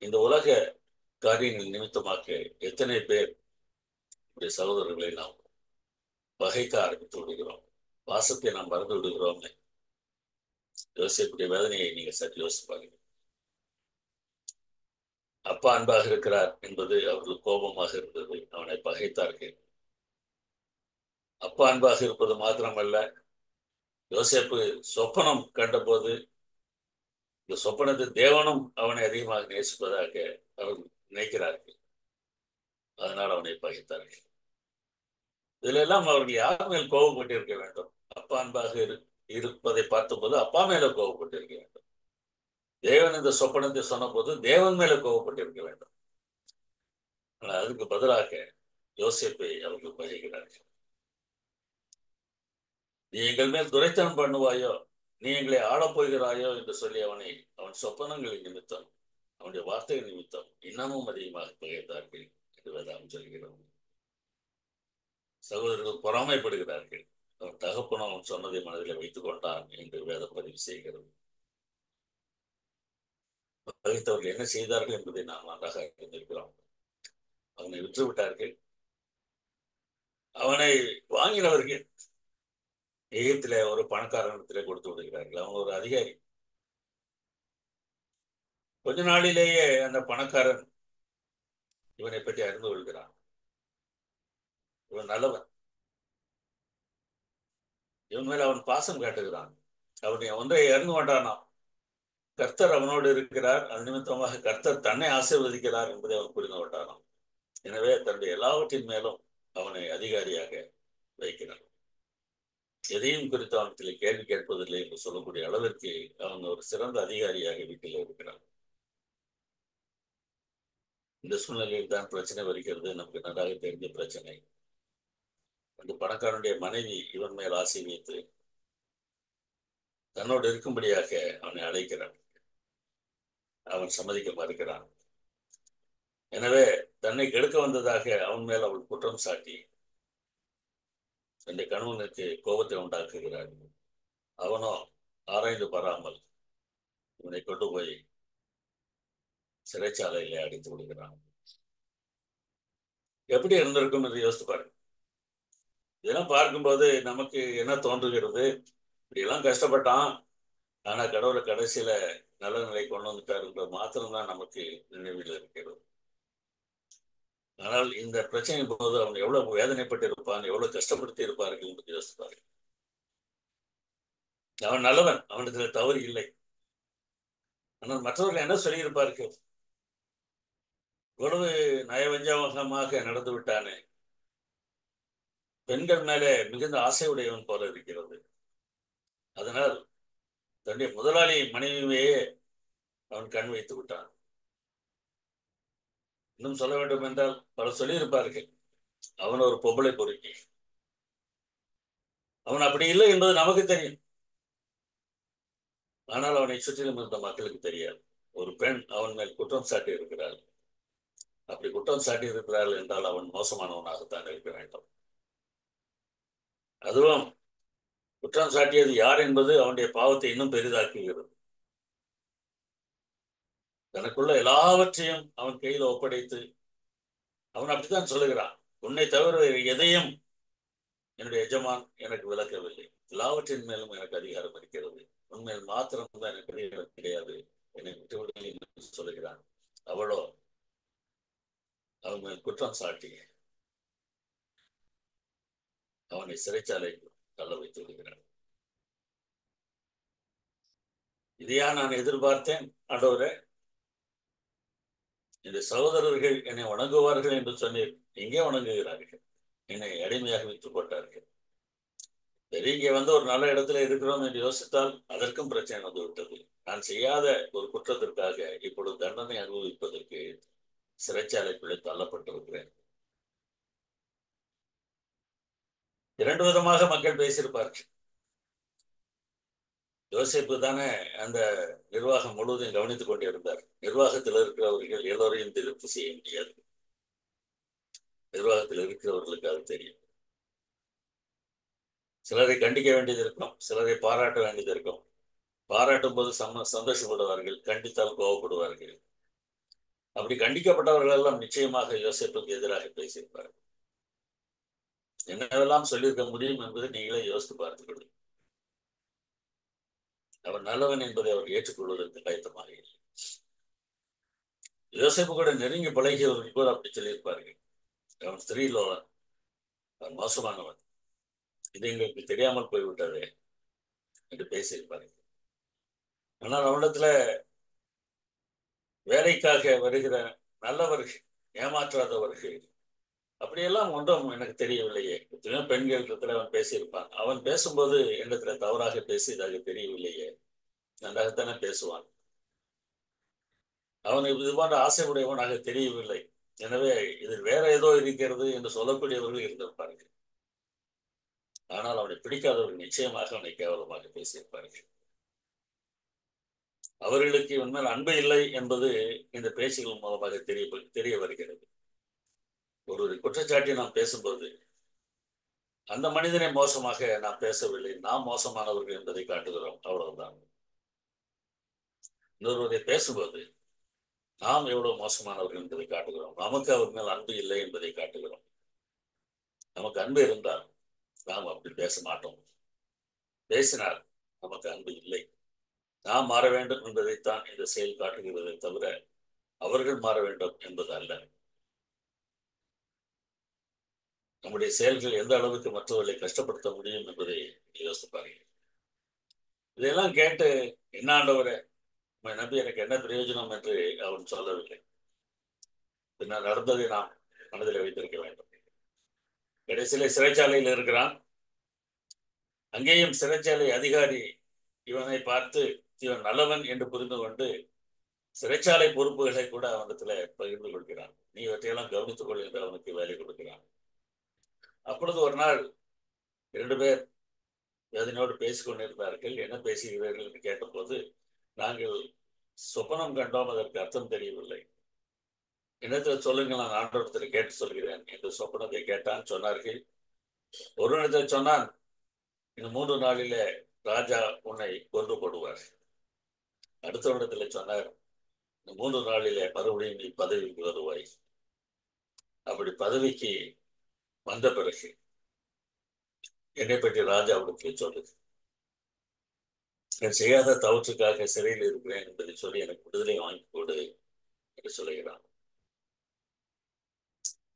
இந்த உலக காரியங்கள் நிமித்தமாக எத்தனை பேர் சகோதரர்களை நாம் பகைக்க ஆரம்பித்து விடுகிறோம். வாசத்தை நாம் மறந்து விடுகிறோம். யோசிக்கக்கூடிய வேதனையை நீங்க சற்று யோசிப்பாங்க. அப்பா அன்பாக இருக்கிறார் என்பது அவர்கள் கோபமாக இருந்தது. அவனை பகைத்தார்கள். அப்பா அன்பாக இருப்பது மாத்திரமல்ல, யோசேப்பு சொப்பனம் கண்டபோது இந்த சொப்பனத்தை தேவனும் அவனை அதிகமாக நேசிப்பதாக அவர்கள் நினைக்கிறார்கள். அதனால் அவனை பகைத்தார்கள். இதுல எல்லாம் அவர்கள் யார் மேல் கோபப்பட்டிருக்க வேண்டும்? அப்பா அன்பாக இருப்பதை பார்த்தபோது அப்பா மேல கோபப்பட்டிருக்க வேண்டும். தேவன் இந்த சொப்பனத்தை சொன்ன போது தேவன் மேல கோபப்பட்டிருக்க வேண்டும். ஆனால் அதுக்கு பதிலாக யோசேப்பை அவர்கள் பகைக்கிறார்கள். நீ எங்கள் மேல் துரைத்தனம் பண்ணுவாயோ, நீ எங்களை ஆளப்போகிறாயோ என்று சொல்லி அவன் சொப்பனங்களின் நிமித்தம், அவனுடைய வார்த்தைகள் நிமித்தம் இன்னமும் அதிகமாக பகைத்தார்கள் என்று வேதாகம் சொல்கிறோம். சகோதரர்கள் பொறாமைப்படுகிறார்கள். அவன் தகப்பனும் அவன் சொன்னதை மனதில் வைத்துக் கொண்டான் என்று வேதம் பதிவு செய்கிறது. பகைத்தவர்கள் என்ன செய்தார்கள் என்பதை நாம் நன்றாக அறிந்திருக்கிறோம். அவனை விற்றுவிட்டார்கள். அவனை வாங்கினவர்கள் எகிப்திலே ஒரு பணக்காரனத்திலே கொடுத்து விடுகிறார்கள். அவன் ஒரு அதிகாரி. கொஞ்ச நாளிலேயே அந்த பணக்காரன் இவனை பற்றி அறிந்து கொள்கிறான். இவன் நல்லவன். இவன் மேல் அவன் பாசம் காட்டுகிறான். அவனை ஒன்றை அறிந்து கொண்டானாம். கர்த்தர் அவனோடு இருக்கிறார், அது நிமித்தமாக கர்த்தர் தன்னை ஆசீர்வதிக்கிறார் என்பதை அவன் புரிந்து கொண்டானாம். எனவே தன்னுடைய எல்லாவற்றின் மேலும் அவனை அதிகாரியாக வைக்கிறான். எதையும் குறித்து அவனத்தில் கேள்வி கேட்பதில்லை என்று சொல்லக்கூடிய அளவிற்கு அவன் ஒரு சிறந்த அதிகாரியாக வீட்டில் இருக்கிறான். இந்த சூழ்நிலையில் தான் பிரச்சனை வருகிறது. நமக்கு நன்றாக தெரிந்த பிரச்சனை. அந்த பணக்காரனுடைய மனைவி இவன் மேல் ஆசை வைத்து தன்னோடு இருக்கும்படியாக அவனை அழைக்கிறான். அவன் சம்மதிக்க மறுக்கிறான். எனவே தன்னை கெடுக்க வந்ததாக அவன் மேல் அவள் குற்றம் சாட்டி தன்னுடைய கணவனுக்கு கோபத்தை உண்டாக்குகிறார். அவனோ ஆராய்ந்து பாராமல் இவனை கொண்டு போய் சிறைச்சாலையிலே அடைத்து விடுகிறான். எப்படி இருந்திருக்கும் என்று யோசித்து பாருங்க. இதெல்லாம் பார்க்கும்போது நமக்கு என்ன தோன்றுகிறது? இப்படியெல்லாம் கஷ்டப்பட்டான், ஆனா கடவுளை கடைசியில நல்ல நிலை கொண்டு வந்துட்டாருன்ற மாத்திரம்தான் நமக்கு நினைவில் இருக்கிறது. ஆனால் இந்த பிரச்சனையின் போது அவன் எவ்வளவு வேதனைப்பட்டு இருப்பான், எவ்வளவு கஷ்டப்படுத்தி இருப்பார்கள் என்று யோசிப்பார்கள். அவன் நல்லவன், அவனிடத்துல தவறு இல்லை. ஆனால் மற்றவர்கள் என்ன சொல்லியிருப்பார்கள்? இவ்வளவு நயவஞ்சகமாக நடந்து விட்டானே, பெண்கள் மேலே மிகுந்த ஆசையுடையவன் போல இருக்கிறது. அதனால் தன்னுடைய முதலாளி மனைவியையே அவன் கண் வைத்து விட்டான். இன்னும் சொல்ல வேண்டும் என்றால் பலர் சொல்லியிருப்பார்கள், அவன் ஒரு பொம்பளை பொறுக்கி. அவன் அப்படி இல்லை என்பது நமக்கு தெரியும். ஆனால் அவனை சுற்றிலும் இருந்த மக்களுக்கு தெரியாது. ஒரு பெண் அவன் மேல் குற்றம் சாட்டி இருக்கிறாள். அப்படி குற்றம் சாட்டி இருக்கிறாள் என்றால் அவன் மோசமானவனாகத்தான் இருக்க வேண்டும். அதுவும் குற்றம் சாட்டியது யார் என்பது அவனுடைய பாவத்தை இன்னும் பெரிதாக்குகிறது. தனக்குள்ள எல்லாவற்றையும் அவன் கையில் ஒப்படைத்து அவன் அப்படித்தான் சொல்லுகிறான், உன்னை தவிர எதையும் என்னுடைய எஜமான் எனக்கு விளக்கவில்லை, எல்லாவற்றின் மேலும் எனக்கு அதிகாரம் இருக்கிறது, உண்மையில் மாத்திரம் தான் எனக்கு அதிகாரம் கிடையாது, என்னை விட்டுவிடுங்கள் என்று சொல்லுகிறான். அவளோ அவன் மேல் குற்றம் சாட்டி அவனை சிறைச்சாலைக்கு தள்ள வைத்து விடுகிறான். இதையா நான் எதிர்பார்த்தேன் ஆண்டவரே? இந்த சகோதரர்கள் என்னை வணங்குவார்கள் என்று சொன்னீர், எங்கே வணங்குகிறார்கள்? என்னை அடிமையாக வைத்துக் கொண்டார்கள். சரி, இங்கே வந்து ஒரு நல்ல இடத்துல இருக்கிறோம் என்று யோசித்தால் அதற்கும் பிரச்சனை வந்து விட்டது. நான் செய்யாத ஒரு குற்றத்திற்காக இப்பொழுது தண்டனை அனுபவிப்பதற்கு சிறைச்சாலைக்குள்ளே தள்ளப்பட்டிருக்கிறேன். இரண்டு விதமாக மக்கள் பேசியிருப்பார்கள். யோசிப்பு தானே அந்த நிர்வாகம் முழுவதும் கவனித்துக் கொண்டிருந்தார். நிர்வாகத்தில் இருக்கிறவர்கள் எல்லோரையும் திருப்தி செய்ய முடியாது. நிர்வாகத்தில் இருக்கிறவர்களுக்கு அது தெரியும். சிலரை கண்டிக்க வேண்டியது இருக்கும், சிலரை பாராட்ட வேண்டியது இருக்கும். பாராட்டும் போது சந்தோஷப்படுவார்கள், கண்டித்தால் கோவப்படுவார்கள். அப்படி கண்டிக்கப்பட்டவர்கள் எல்லாம் நிச்சயமாக யோசிப்புக்கு எதிராக பேசியிருப்பார்கள். என்னவெல்லாம் சொல்லியிருக்க முடியும் என்பதை நீங்களே யோசித்து பார்த்துக் கொள்ளுங்கள். அவர் நல்லவன் என்பதை அவர் ஏற்றுக்கொள்வதற்கு ஆயத்தமாக இல்லை. யோசிப்பு கூட நெருங்கி பழகியவர்கள் கூட அப்படி சொல்லியிருப்பார்கள், அவன் ஸ்திரீலோன், அவன் மோசமானவன், இது எங்களுக்கு தெரியாமல் போய்விட்டது என்று பேசியிருப்பார்கள். ஆனால் அவனிடத்துல வேலைக்காக வருகிற நல்லவர்கள், ஏமாற்றாதவர்கள், அப்படியெல்லாம் ஒன்றும் எனக்கு தெரியவில்லையே. எத்தனையோ பெண்கள் இடத்துல அவன் பேசியிருப்பான். அவன் பேசும்போது என்னிடத்துல தவறாக பேசியதாக தெரியவில்லையே, நன்றாகத்தானே பேசுவான். அவன் இது போன்ற ஆசை உடையவனாக தெரியவில்லை. எனவே இதில் வேற ஏதோ இருக்கிறது என்று சொல்லக்கூடியவர்கள் இருந்திருப்பார்கள். ஆனால் அவனை பிடிக்காதவர்கள் நிச்சயமாக அவனை கேவலமாக பேசியிருப்பார்கள். அவர்களுக்கு இவன் மேல் அன்பு இல்லை என்பது இந்த பேச்சுகள் மூலமாக தெரிய வருகிறது. ஒரு குற்றச்சாட்டை நாம் பேசும்போது அந்த மனிதனை மோசமாக நாம் பேசவில்லை, நாம் மோசமானவர்கள் என்பதை காட்டுகிறோம், அவ்வளவுதான். இன்னொருவரை பேசும்போது நாம் எவ்வளவு மோசமானவர்கள் என்பதை காட்டுகிறோம், நமக்கு அவர் மேல் அன்பு இல்லை என்பதை காட்டுகிறோம். நமக்கு அன்பு இருந்தால் நாம் அப்படி பேச மாட்டோம். பேசினால் நமக்கு அன்பு இல்லை. நாம் மாற வேண்டும் என்பதைத்தான் இந்த செயல் காட்டுகிறதை தவிர அவர்கள் மாற வேண்டும் என்பது அல்ல. நம்முடைய செயல்கள் எந்த அளவுக்கு மற்றவர்களை கஷ்டப்படுத்த முடியும் என்பதை யோசித்து பாருங்கள். இதையெல்லாம் கேட்டு என்ன ஆண்டவரே, உம்மை நம்பி எனக்கு என்ன பிரயோஜனம் என்று அவன் சொல்லவில்லை. பின்னர் நடந்ததை நாம் மனதில் வைத்திருக்க வேண்டும். கடைசியில சிறைச்சாலையில் இருக்கிறான். அங்கேயும் சிறைச்சாலை அதிகாரி இவனை பார்த்து இவன் நல்லவன் என்று புரிந்து கொண்டு சிறைச்சாலை பொறுப்புகளை கூட அவனிடத்துல பகிர்ந்து கொள்கிறான். நீ இவற்றையெல்லாம் கவனித்துக் கொள் என்று அவனுக்கு வேலை கொடுக்கிறான். அப்பொழுது ஒரு நாள் 2 பேர் வேதனையோடு பேசிக் கொண்டிருந்தார்கள். என்ன பேசுகிறீர்கள் என்று கேட்டபோது, நாங்கள் சொப்பனம் கண்டோம், அதற்கு அர்த்தம் தெரியவில்லை. இடத்துல சொல்லுங்கள், நான் ஆண்டவரத்தில் கேட்டு சொல்கிறேன் என்று சொப்பனத்தை கேட்டான். சொன்னார்கள். ஒரு இடத்தில் சொன்னான், இந்த 3 நாளிலே ராஜா உன்னை கொன்று போடுவார். அடுத்த இடத்துல சொன்னார், இந்த 3 நாளிலே மறுபடியும் நீ பதவிக்கு வருவாய். அப்படி பதவிக்கு வந்த பிறகு என்னை பற்றி ராஜா அவருக்கு சொல்லுது, நான் செய்யாத தவற்றுக்காக சிறையில் இருக்கிறேன் என்பதை சொல்லி எனக்கு விடுதலை வாங்கி கொடு என்று சொல்லுகிறான்.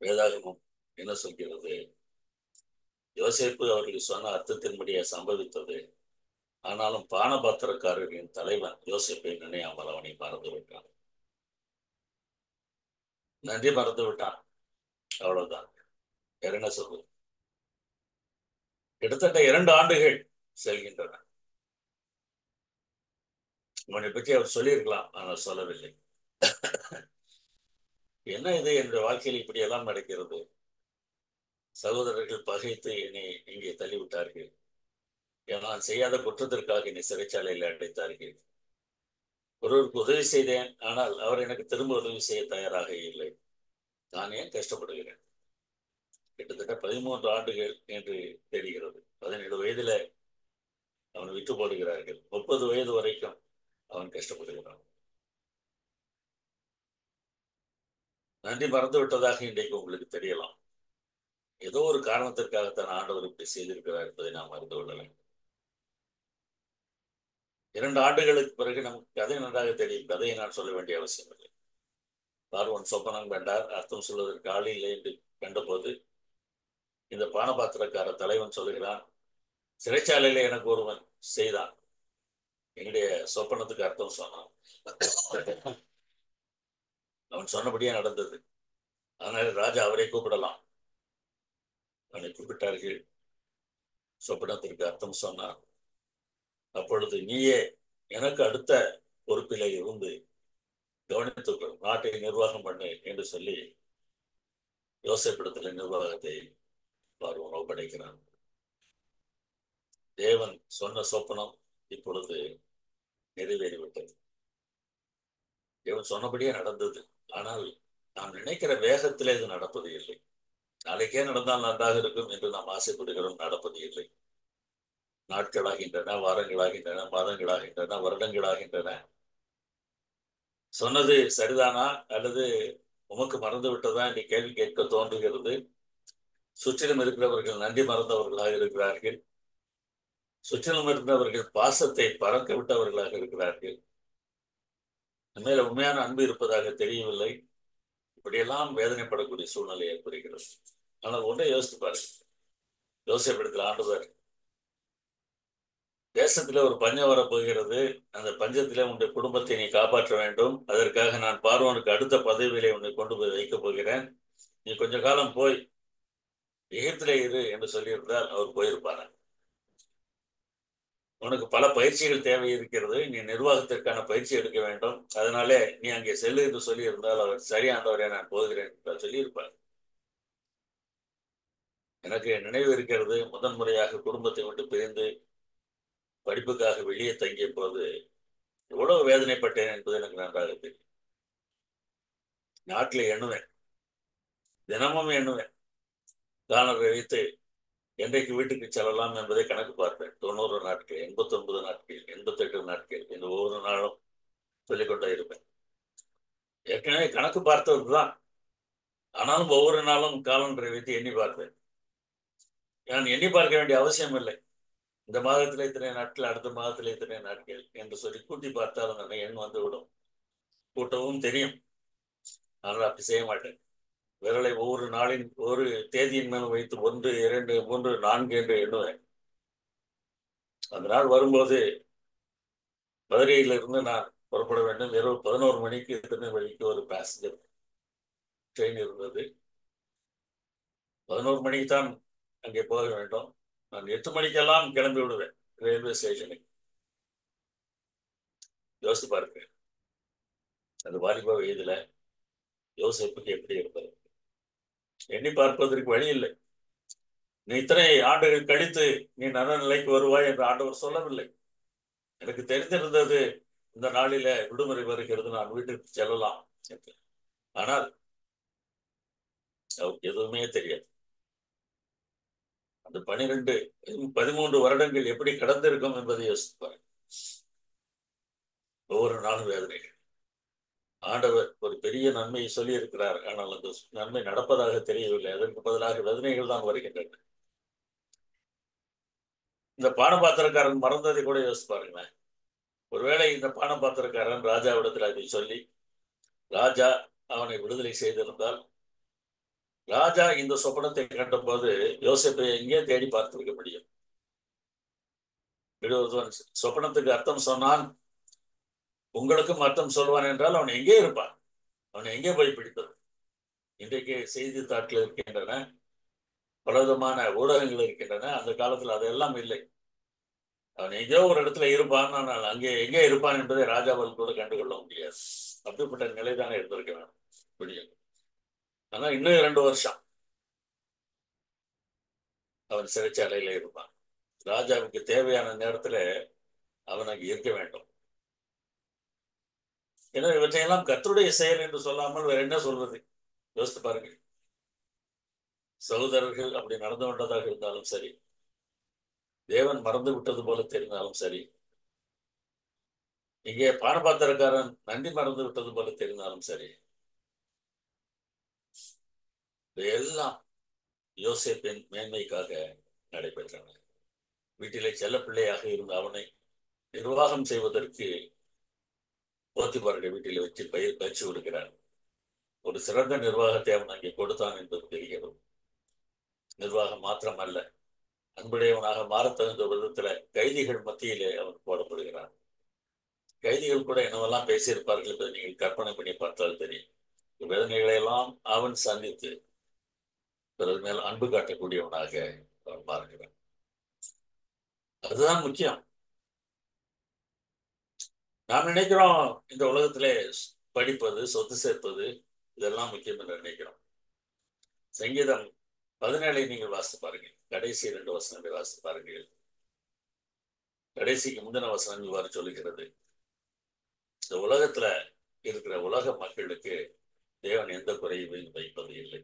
வேதாகமம் என்ன சொல்கிறது? யோசேப்பு அவர்கள் சொன்ன அர்த்தத்தின்படியே சம்பவித்தது. ஆனாலும் பானபாத்திரக்காரர்களின் தலைவன் யோசேப்பை நினையாமல் அவனை மறந்து விட்டான். நன்றி மறந்து விட்டான், அவ்வளவுதான். வேற என்ன சொல்வது? கிட்டத்தட்ட 2 ஆண்டுகள் செல்கின்றன. அவனை பற்றி அவர் சொல்லியிருக்கலாம், ஆனால் சொல்லவில்லை. என்ன இது, என்னுடைய வாழ்க்கையில் இப்படியெல்லாம் நடக்கிறது? சகோதரர்கள் பகைத்து என்னை இங்கே தள்ளிவிட்டார்கள். நான் செய்யாத குற்றத்திற்காக என்னை சிறைச்சாலையில் அடைத்தார்கள். ஒருவருக்கு உதவி செய்தேன், ஆனால் அவர் எனக்கு திரும்ப உதவி செய்ய தயாராக இல்லை. நான் ஏன் கஷ்டப்படுகிறேன்? கிட்டத்தட்ட 13 ஆண்டுகள் என்று தெரிகிறது. 17 வயதில அவனை விட்டு போடுகிறார்கள். 30 வயது வரைக்கும் அவன் கஷ்டப்படுகிறான். நன்றி மறந்து விட்டதாக இன்றைக்கு உங்களுக்கு தெரியலாம். ஏதோ ஒரு காரணத்திற்காகத்தான் ஆண்டவர் இப்படி செய்திருக்கிறார் என்பதை நாம் அறிந்து கொள்ளலாம். 2 ஆண்டுகளுக்கு பிறகு நமக்கு கதை நன்றாக தெரியும். கதையை நான் சொல்ல வேண்டிய அவசியம் இல்லை. பார்வன் சொப்பனம் கண்டார், அர்த்தம் சொல்வதற்கு ஆள் இல்லை என்று கண்டபோது இந்த பானபாத்திரக்கார தலைவன் சொல்லுகிறான், சிறைச்சாலையில எனக்கு ஒருவன் செய்தான், என்னுடைய சொப்பனத்துக்கு அர்த்தம் சொன்னான். அவன் சொன்னபடியே நடந்தது. ஆனால் ராஜா அவரை கூப்பிடலாம். அவனை கூப்பிட்டார்கள். சொப்பனத்திற்கு அர்த்தம் சொன்னான். அப்பொழுது நீயே எனக்கு அடுத்த பொறுப்பிலே இருந்து கவனித்துக்கொள், நாட்டை நிர்வாகம் பண்ணு என்று சொல்லி யோசேப்பிடத்தில் நிர்வாகத்தை பார்வன் ஒப்படைக்கிறான். தேவன் சொன்ன சொப்பனம் இப்பொழுது நிறைவேறிவிட்டது. தேவன் சொன்னபடியே நடந்தது. ஆனால் நாம் நினைக்கிற வேகத்திலே இது நடப்பது இல்லை. நாளைக்கே நடந்தால் நன்றாக இருக்கும் என்று நாம் ஆசைப்படுகிறோம், நடப்பது இல்லை. நாட்களாகின்றன, வாரங்களாகின்றன, மாதங்களாகின்றன, வருடங்களாகின்றன. சொன்னது சரிதானா அல்லது உமக்கு மறந்து விட்டதா என்று கேள்வி கேட்க தோன்றுகிறது. சுற்றிலும் இருக்கிறவர்கள் நன்றி மறந்தவர்களாக இருக்கிறார்கள். சுற்றிலும் இருந்தவர்கள் பாசத்தை பறக்க விட்டவர்களாக இருக்கிறார்கள். மேல உண்மையான அன்பு இருப்பதாக தெரியவில்லை. இப்படியெல்லாம் வேதனைப்படக்கூடிய சூழ்நிலை ஏற்படுகிறது. ஆனால் ஒன்றை யோசித்து பாருங்க. யோசேப்பிடத்தில் ஆண்டவர், தேசத்திலே ஒரு பஞ்சம் வரப்போகிறது, அந்த பஞ்சத்திலே உன்னுடைய குடும்பத்தை நீ காப்பாற்ற வேண்டும், அதற்காக நான் பார்வோனுக்கு அடுத்த பதவியிலே உன்னை கொண்டு போய் வைக்கப் போகிறேன், நீ கொஞ்ச காலம் போய் எகிப்திலே இரு என்று சொல்லியிருந்தால் அவர் போயிருப்பார். உனக்கு பல பயிற்சிகள் தேவை இருக்கிறது, நீ நிர்வாகத்திற்கான பயிற்சி எடுக்க வேண்டும், அதனாலே நீ அங்கே செல்லு என்று சொல்லியிருந்தால் அவர் சரியானவரே நான் போகிறேன் என்று சொல்லியிருப்பார். எனக்கு நினைவு இருக்கிறது, முதன் முறையாக குடும்பத்தை விட்டு பிரிந்து படிப்புக்காக வெளியே தங்கிய போது எவ்வளவு வேதனைப்பட்டேன் என்பது எனக்கு நன்றாக தெரியும். நாட்டில் எண்ணுவேன், தினமும் எண்ணுவேன். காலரை வைத்து என்றைக்கு வீட்டுக்கு செல்லலாம் என்பதை கணக்கு பார்ப்பேன். 90 நாட்கள், 89 நாட்கள், 88 நாட்கள் இந்த ஒவ்வொரு நாளும் சொல்லிக்கொண்டே இருப்பேன். ஏற்கனவே கணக்கு பார்த்ததுதான், ஆனாலும் ஒவ்வொரு நாளும் காலண்டரை வைத்து எண்ணி பார்ப்பேன். நான் எண்ணி பார்க்க வேண்டிய அவசியம் இல்லை. இந்த மாதத்தில் இத்தனை நாட்கள், அடுத்த மாதத்தில் இத்தனை நாட்கள் என்று சொல்லி கூட்டி பார்த்தால் அந்த எண் வந்துவிடும். கூட்டவும் தெரியும். ஆனால் அப்படி செய்ய மாட்டேன். விரலை ஒவ்வொரு நாளின் ஒரு தேதியின் மேல் வைத்து 1, 2, 3, 4 என்று எண்ணுவேன். அந்த நாள் வரும்போது மதுரையிலிருந்து நான் புறப்பட வேண்டும். இரவு 11 மணிக்கு திருநெல்வேலிக்கு ஒரு பேசஞ்சர் ட்ரெயின் இருந்தது. 11 மணிக்கு தான் அங்கே போக வேண்டும். நான் 8 மணிக்கெல்லாம் கிளம்பி விடுவேன் ரயில்வே ஸ்டேஷனுக்கு. யோசித்து பாருங்க, அந்த வாலிப வயதுல யோசிப்புக்கு எப்படி இருந்தது. எண்ணி பார்ப்பதற்கு வழி இல்லை. நீ இத்தனை ஆண்டுகள் கழித்து நீ நல்ல நிலைக்கு வருவாய் என்று ஆண்டவர் சொல்லவில்லை. எனக்கு தெரிந்திருந்தது, இந்த நாளில விடுமுறை வருகிறது, நான் வீட்டிற்கு செல்லலாம் என்று. ஆனால் அவருக்கு எதுவுமே தெரியாது. அந்த 12 13 வருடங்கள் எப்படி கடந்திருக்கும் என்பதை யோசிப்பார். ஒவ்வொரு நாளும் வேதனைகள். ஆண்டவர் ஒரு பெரிய நன்மையை சொல்லி இருக்கிறார், ஆனால் அந்த நன்மை நடப்பதாக தெரியவில்லை. அதற்கு பதிலாக வேதனைகள் தான் வருகின்றன. இந்த பானபாத்திரக்காரன் மறந்ததை கூட யோசிச்சு பாருங்களேன். ஒருவேளை இந்த பானபாத்திரக்காரன் ராஜாவிடத்தில் அதை சொல்லி ராஜா அவனை விடுதலை செய்திருந்தால், ராஜா இந்த சொப்பனத்தை கண்டபோது யோசேப்பை எங்கே தேடி பார்த்திருக்க முடியும். ஒருவன் சொப்பனத்துக்கு அர்த்தம் சொன்னான், உங்களுக்கும் அர்த்தம் சொல்வான் என்றால் அவன் எங்கே இருப்பான்? அவனை எங்கே போய் பிடிப்பது? இன்றைக்கு செய்தித்தாட்கள் இருக்கின்றன, பலவிதமான ஊடகங்கள் இருக்கின்றன. அந்த காலத்தில் அதெல்லாம் இல்லை. அவன் எங்கேயோ ஒரு இடத்துல இருப்பான், ஆனால் அங்கே எங்கே இருப்பான் என்பதை ராஜாவால் கூட கண்டுகொள்ள முடியாது. அப்படிப்பட்ட நிலை தானே இருந்திருக்க வேண்டும் முடியும். ஆனா இன்னும் 2 வருஷம் அவன் சிறைச்சாலையில இருப்பான். ராஜாவுக்கு தேவையான நேரத்துல அவன் அங்கே இருக்க வேண்டும். ஏன்னா இவற்றையெல்லாம் கர்த்தருடைய செயல் என்று சொல்லாமல் வேற என்ன சொல்வது? யோசித்து பாருங்க. சகோதரர்கள் அப்படி நடந்து கொண்டதாக இருந்தாலும் சரி, தேவன் மறந்து விட்டது போல தெரிந்தாலும் சரி, இங்கே பானபாத்திரக்காரன் நன்றி மறந்து விட்டது போல தெரிந்தாலும் சரி, எல்லாம் யோசேப்பின் மேன்மைக்காக நடைபெற்றன. வீட்டிலே செல்ல பிள்ளையாக இருந்த அவனை நிர்வாகம் செய்வதற்கு போத்திபாருடைய வீட்டில் வச்சு பயிற்சி கொடுக்கிறார். ஒரு சிறந்த நிர்வாகத்தை அவன் அங்கே கொடுத்தான் என்பது தெரிகிறது. நிர்வாகம் மாத்திரம் அல்ல, அன்புடையவனாக மாறத் தகுந்த விதத்துல கைதிகள் மத்தியிலே அவன் போடப்படுகிறான். கைதிகள் கூட என்னவெல்லாம் பேசியிருப்பார்கள் என்பதை நீங்கள் கற்பனை பண்ணி பார்த்தால் தெரியும். வேதனைகளை எல்லாம் அவன் சந்தித்து பிறகு மேல் அன்பு காட்டக்கூடியவனாக அவன் மாறுகிறான். அதுதான் முக்கியம். நாம் நினைக்கிறோம் இந்த உலகத்திலே படிப்பது, சொத்து சேர்ப்பது இதெல்லாம் முக்கியம் என்று நினைக்கிறோம். சங்கீதம் 17 நீங்கள் வாசித்து பாருங்கள். கடைசி 2 வசனங்களை வாசித்து பாருங்கள். கடைசிக்கு முந்தின வசனம் இவ்வாறு சொல்லுகிறது, இந்த உலகத்துல இருக்கிற உலக மக்களுக்கு தேவன் எந்த குறையும் வைப்பது இல்லை.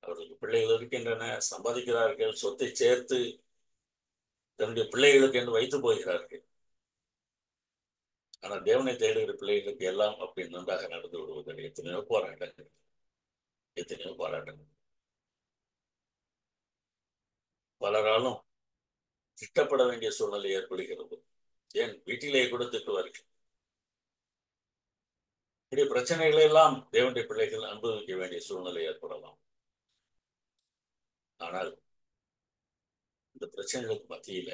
அவர்களுக்கு பிள்ளைகள் இருக்கின்றன, சம்பாதிக்கிறார்கள், சொத்தை சேர்த்து தன்னுடைய பிள்ளைகளுக்கு என்று வைத்து போகிறார்கள். ஆனால் தேவனை தேடுகிற பிள்ளைகளுக்கு எல்லாம் அப்படி நன்றாக நடந்து விடுவதில்லை. எத்தனையோ போராட்டங்கள், எத்தனையோ போராட்டங்கள். பலராலும் திட்டப்பட வேண்டிய சூழ்நிலை ஏற்படுகிறது. ஏன் வீட்டிலேயே கூட திட்டுவார்கள். இப்படி பிரச்சனைகளை எல்லாம் தேவனுடைய பிள்ளைகள் அனுபவிக்க வேண்டிய சூழ்நிலை ஏற்படலாம். ஆனால் இந்த பிரச்சனைகளுக்கு மத்தியில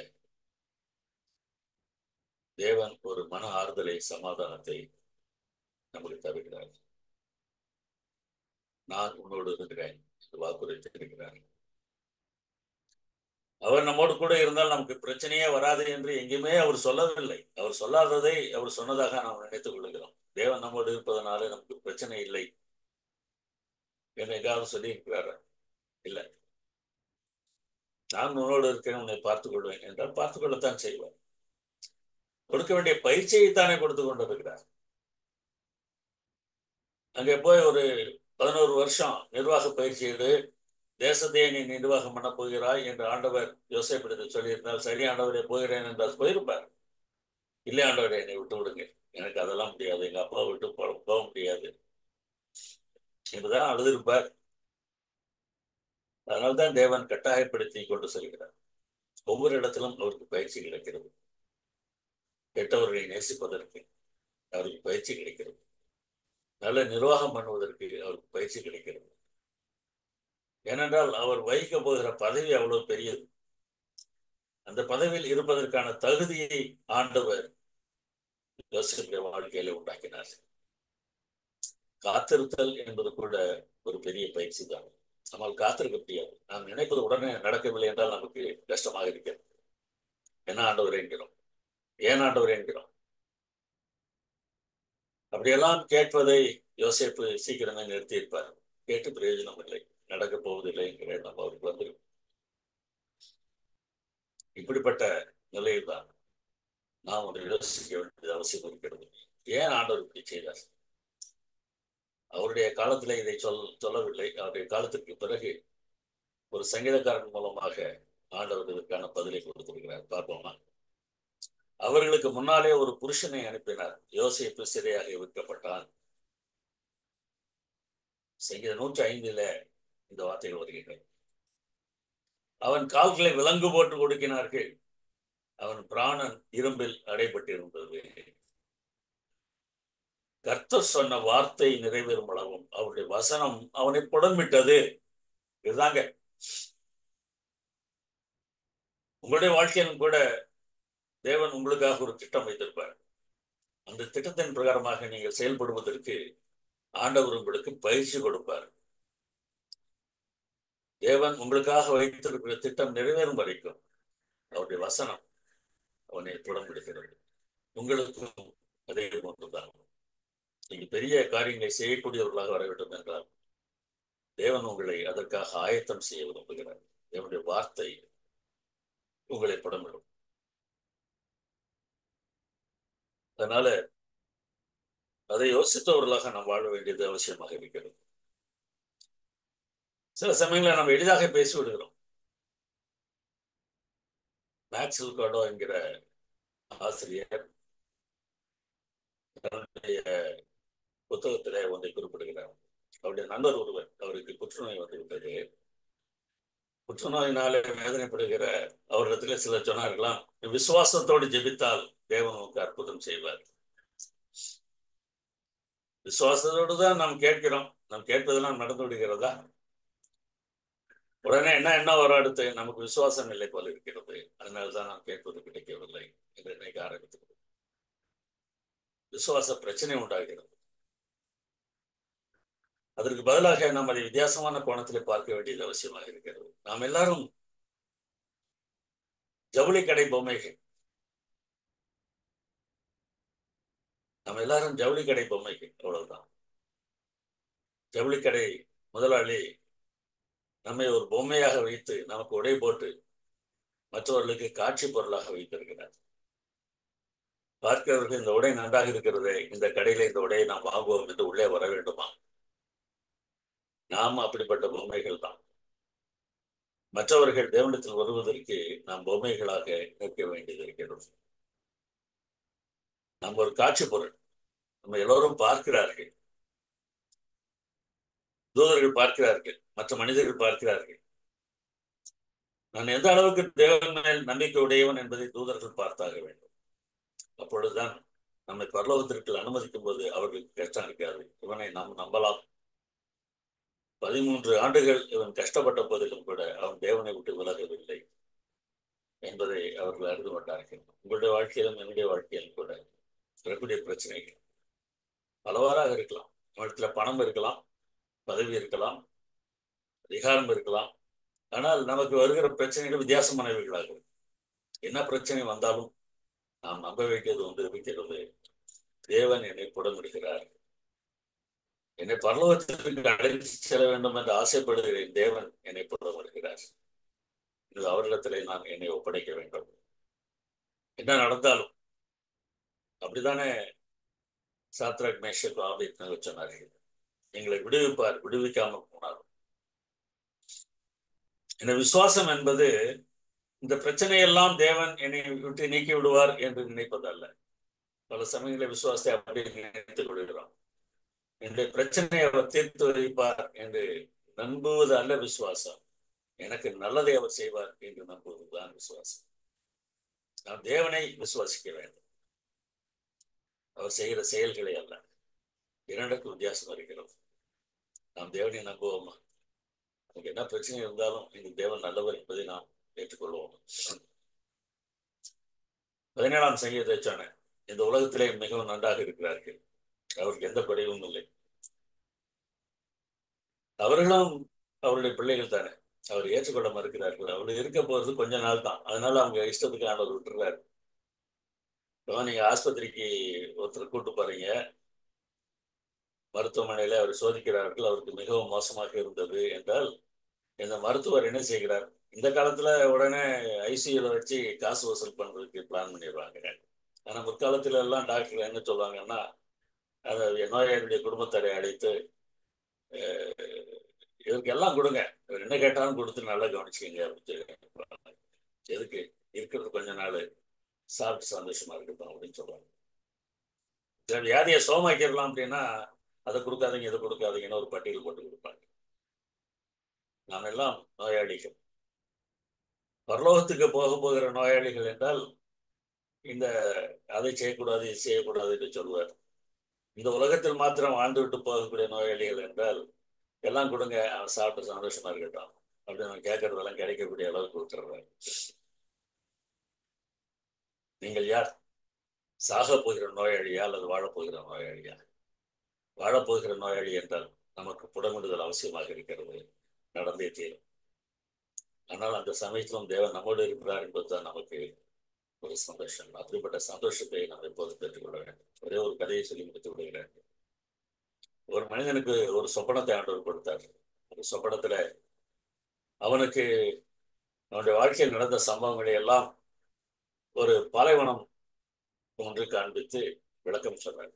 தேவன் ஒரு மன ஆறுதலை, சமாதானத்தை நமக்கு தருகிறார். நான் உன்னோடு இருக்கிறேன் என்று வாக்குறுதியிருக்கிறார். அவர் நம்மோடு கூட இருந்தால் நமக்கு பிரச்சனையே வராது என்று எங்கேயுமே அவர் சொல்லவில்லை. அவர் சொல்லாததை அவர் சொன்னதாக நாம் நினைத்துக் கொள்கிறோம். தேவன் நம்மோடு இருப்பதனால நமக்கு பிரச்சனை இல்லை என்று எங்காவது சொல்லி இருக்கிறார்? இல்லை. நான் உன்னோடு இருக்கிறேன், உன்னை பார்த்துக் கொள்வேன் என்றால் பார்த்துக் கொள்ளத்தான் செய்வார். கொடுக்க வேண்டிய பயிற்சியை தானே கொடுத்து கொண்டிருக்கிறார். அங்கே போய் ஒரு 11 வருஷம் நிர்வாக பயிற்சியோடு தேசத்தையே நீ நிர்வாகம் பண்ண போகிறாய் என்று ஆண்டவர் யோசேப்பிடத்தில் சொல்லியிருந்தால், சரி ஆண்டவரே போகிறேன் என்றால் போயிருப்பார். இல்லை ஆண்டவரே என்னை விட்டு விடுங்க, எனக்கு அதெல்லாம் முடியாது, எங்க அப்பா விட்டு போக முடியாது என்றுதான் அழுதிருப்பார். அதனால்தான் தேவன் கட்டாயப்படுத்தி கொண்டு செல்கிறார். ஒவ்வொரு இடத்திலும் அவருக்கு பயிற்சி கிடைக்கிறது. கெட்டவர்களை நேசிப்பதற்கு அவருக்கு பயிற்சி கிடைக்கிறது. நல்ல நிர்வாகம் பண்ணுவதற்கு அவருக்கு பயிற்சி கிடைக்கிறது. ஏனென்றால் அவர் வகிக்க போகிற பதவி அவ்வளவு பெரியது. அந்த பதவியில் இருப்பதற்கான தகுதியை ஆண்டவர் யோசேப்புடைய வாழ்க்கையில உண்டாக்கினார். காத்திருத்தல் என்பது கூட ஒரு பெரிய பயிற்சி தான். நம்மால் காத்திருக்க முடியாது. நாம் நினைப்பது உடனே நடக்கவில்லை என்றால் நமக்கு கஷ்டமாக இருக்கிறது. என்ன ஆண்டவர் என்கிறோம், ஏன் ஆண்டவர் என்கிறோம். அப்படியெல்லாம் கேட்பதை யோசேப்பு சீக்கிரமே நிறுத்தியிருப்பார். கேட்டு பிரயோஜனம் இல்லை, நடக்கப் போவதில்லை என்கிற எண்ணம் அவருக்கு வந்துடும். இப்படிப்பட்ட நிலையில் தான் நாம் ஒன்று யோசிக்க வேண்டியது அவசியம் இருக்கிறது. ஏன் ஆண்டவர் இப்படி செய்தார்? அவருடைய காலத்திலே இதை சொல்லவில்லை. அவருடைய காலத்திற்கு பிறகு ஒரு சங்கீதக்காரன் மூலமாக ஆண்டவர் இதற்கான பதிலை கொடுத்திருக்கிறார். பார்ப்போமா? அவர்களுக்கு முன்னாலே ஒரு புருஷனை அனுப்பினார். யோசேப்பு சிறையாக விற்கப்பட்டான். சங்கீதம் 105 இந்த வார்த்தைகள் வருகின்றன. அவன் கால்களை விலங்கு போட்டு கொடுக்கினார்கள். அவன் பிராணன் இரும்பில் அடைபட்டிருந்தது. கர்த்தர் சொன்ன வார்த்தை நிறைவேறும் அளவும் அவருடைய வசனம் அவனை புடமிட்டது. இதுதாங்க உங்களுடைய வாழ்க்கையிலும் கூட தேவன் உங்களுக்காக ஒரு திட்டம் வைத்திருப்பார். அந்த திட்டத்தின் பிரகாரமாக நீங்கள் செயல்படுவதற்கு ஆண்டவர் உங்களுக்கு பயிற்சி கொடுப்பார். தேவன் உங்களுக்காக வைத்திருக்கிற திட்டம் நிறைவேறும் வரைக்கும் அவருடைய வசனம் அவனை புடமிடுகிறது. உங்களுக்கும் அதே போன்றுதான். நீங்க பெரிய காரியங்களை செய்யக்கூடியவர்களாக வர வேண்டும் என்றால் தேவன் உங்களை அதற்காக ஆயத்தம் செய்ய விரும்புகிறார். தேவனுடைய வார்த்தை உங்களை படமிடும். அதனால அதை யோசித்தவர்களாக நாம் வாழ வேண்டியது அவசியமாக இருக்கிறது. சில சமயங்களில் நாம் எளிதாக பேசி விடுகிறோம். மேக்ஸ் லுகாடோ என்கிற ஆசிரியர் தன்னுடைய புத்தகத்திலே ஒன்றை குறிப்பிடுகிறார். அவருடைய நண்பர் ஒருவர், அவருக்கு புற்றுநோய் வந்துவிட்டது. புற்றுநோயினாலே வேதனைப்படுகிற அவரிடத்துல சிலர் சொன்னார்களாம், விசுவாசத்தோடு ஜெபித்தால் தேவன் உங்களுக்கு அற்புதம் செய்வார். விசுவாசத்தோடு தான் நாம் கேட்கிறோம். நாம் கேட்பதெல்லாம் நடந்து விடுகிறதா? உடனே என்ன வர அடுத்து நமக்கு விசுவாசம் இல்லை போல இருக்கிறது, அதனால்தான் நாம் கேட்பது கிடைக்கவில்லை என்று நினைக்க ஆரம்பித்து விசுவாச பிரச்சனை உண்டாகிறது. அதற்கு பதிலாக நாம் அதை வித்தியாசமான கோணத்திலே பார்க்க வேண்டியது அவசியமாக இருக்கிறது. நாம் எல்லாரும் ஜவுளி கடை பொம்மைகள். நம்ம எல்லாரும் ஜவுளி கடை பொம்மைகள், அவ்வளவுதான். ஜவுளி கடை முதலாளி நம்மை ஒரு பொம்மையாக வைத்து நமக்கு உடை போட்டு மற்றவர்களுக்கு காட்சி பொருளாக வைத்திருக்கிறார். பார்க்கிறவர்கள் இந்த உடை நன்றாக இருக்கிறது, இந்த கடையில இந்த உடையை நாம் வாங்குவோம் என்று உள்ளே வர வேண்டுமா? நாம் அப்படிப்பட்ட பொம்மைகள் தான். மற்றவர்கள் தேவனிடத்தில் வருவதற்கு நாம் பொம்மைகளாக நிற்க வேண்டியது இருக்கிறது. நாம் ஒரு காட்சி பொருள். நம்ம எல்லோரும் பார்க்கிறார்கள். தூதர்கள் பார்க்கிறார்கள், மற்ற மனிதர்கள் பார்க்கிறார்கள். நான் எந்த அளவுக்கு தேவன் மேல் நம்பிக்கை உடையவன் என்பதை தூதர்கள் பார்த்தாக வேண்டும். அப்பொழுதுதான் நம்மை பரலோகத்திற்கு அனுமதிக்கும் போது அவர்களுக்கு கஷ்டம் இருக்காது. இவனை நாம் நம்பலாம். 13 ஆண்டுகள் இவன் கஷ்டப்பட்ட போதிலும் கூட அவன் தேவனை விட்டு விலகவில்லை என்பதை அவர்கள் அறிந்து கொண்டார்கள். உங்களுடைய வாழ்க்கையிலும் என்னுடைய வாழ்க்கையிலும் கூட வரக்கூடிய பிரச்சனைகள் பலவாறாக இருக்கலாம். நம்மிடத்துல பணம் இருக்கலாம், பதவி இருக்கலாம், அதிகாரம் இருக்கலாம். ஆனால் நமக்கு வருகிற பிரச்சனைகள் வித்தியாசமானவைகளாக. என்ன பிரச்சனை வந்தாலும் நாம் நம்ப வேண்டியது ஒன்று இருக்கிறது. தேவன் என்னை புடமிடுகிறார். என்னை பரலோகத்திற்கு அழைத்து செல்ல வேண்டும் என்று ஆசைப்படுகிறேன். தேவன் என்னை புடமிடுகிறார். இது அவரிடத்திலே நான் என்னை ஒப்படைக்க வேண்டும். என்ன நடந்தாலும் அப்படித்தானே சாத்ராக் மேஷக் ஆபேத்நேகோ சொன்னார்கள். எங்களை விடுவிப்பார், விடுவிக்காமல் போனார். இந்த விசுவாசம் என்பது இந்த பிரச்சனையெல்லாம் தேவன் என்னை விட்டு நீக்கி விடுவார் என்று நினைப்பதல்ல. பல சமயங்களில் விசுவாசத்தை அப்படி நினைத்துக் கொள்கிறோம். என்னுடைய பிரச்சனையை அவர் தீர்த்து வைப்பார் என்று நம்புவது அல்ல விசுவாசம். எனக்கு நல்லதை அவர் செய்வார் என்று நம்புவதுதான் விசுவாசம். நாம் தேவனை விசுவாசிக்க வேண்டும், அவர் செய்கிற செயல்களை அல்ல. இரண்டுக்கும் வித்தியாசம் இருக்கிறது. நாம் தேவனை நம்புவோமா? நமக்கு என்ன பிரச்சனை இருந்தாலும் இந்த தேவன் நல்லவர் என்பதை நாம் ஏற்றுக்கொள்வோம். 17ஆம் சங்கீதத்தை சொன்னேன். இந்த உலகத்திலே மிகவும் நன்றாக இருக்கிறார்கள், அவருக்கு எந்த குறைவும் இல்லை. அவர்களும் அவருடைய பிள்ளைகள் தானே. அவர் ஏற்றுக்கொள்ள மறுக்கிறார்கள். அவர் இருக்க போறது கொஞ்ச நாள் தான். அதனால அவங்க இஷ்டத்துக்கு ஆண்டவர் விட்டுறாரு. இப்போ நீங்க ஆஸ்பத்திரிக்கு ஒருத்தர் கூட்டு போறீங்க, மருத்துவமனையில அவர் சோதிக்கிறார்கள், அவருக்கு மிகவும் மோசமாக இருந்தது என்றால் இந்த மருத்துவர் என்ன செய்கிறார்? இந்த காலத்துல உடனே ஐசியூல வச்சு காசு வசூல் பண்றதுக்கு பிளான் பண்ணிடுவாங்க. ஆனா முற்காலத்துல எல்லாம் டாக்டர் என்ன சொல்லுவாங்கன்னா, அந்த நோயாளியுடைய குடும்பத்தாரை அழைத்து இவருக்கு எல்லாம் கொடுங்க, இவர் என்ன கேட்டாலும் கொடுத்து நல்லா கவனிச்சுக்கங்க அப்படின்னு சொல்லி, எதுக்கு இருக்கிறது கொஞ்ச நாள் சாப்பிட்டு சந்தோஷமா இருக்கட்டும் அப்படின்னு சொல்லுவாங்க. வியாதியை சோமாக்கிடலாம் அப்படின்னா அதை கொடுக்காதீங்க இதை கொடுக்காதீங்கன்னு ஒரு பட்டியல் போட்டு கொடுப்பாங்க. நாம் எல்லாம் நோயாளிகள், பரலோகத்துக்கு போக போகிற நோயாளிகள் என்றால் இந்த அதை செய்யக்கூடாது இது செய்யக்கூடாது என்று சொல்வார். இந்த உலகத்தில் மாத்திரம் வாழ்ந்து விட்டு போகக்கூடிய நோயாளிகள் என்றால் எல்லாம் கொடுங்க அவன் சாப்பிட்டு சந்தோஷமா இருக்கட்டும் அப்படின்னு அவன் கேட்கறதெல்லாம் கிடைக்கக்கூடிய அளவுக்கு விட்டுறாரு. நீங்கள் யார்? சாக போகிற நோயாளியா அல்லது வாழப்போகிற நோயாளியா? வாழப்போகிற நோயாளி என்றால் நமக்கு புடமிடுதல் அவசியமாக இருக்கிறது, நடந்தே தீரும். ஆனால் அந்த சமயத்திலும் தேவன் நம்மோடு இருக்கிறார் என்பதுதான் நமக்கு ஒரு சந்தோஷம். அப்படிப்பட்ட சந்தோஷத்தை நாம் எப்போதும் பெற்றுக்கொள்ள வேண்டும். ஒரே ஒரு கதையை சொல்லி முடித்து விடுகிறேன். ஒரு மனிதனுக்கு ஒரு சொப்பனத்தை ஆண்டவர் கொடுத்தார். அந்த சொப்பனத்துல அவனுக்கு அவனுடைய வாழ்க்கையில் நடந்த சம்பவங்களை எல்லாம் ஒரு பாலைவனம் ஒன்று காண்பித்து விளக்கம் சொன்னார்.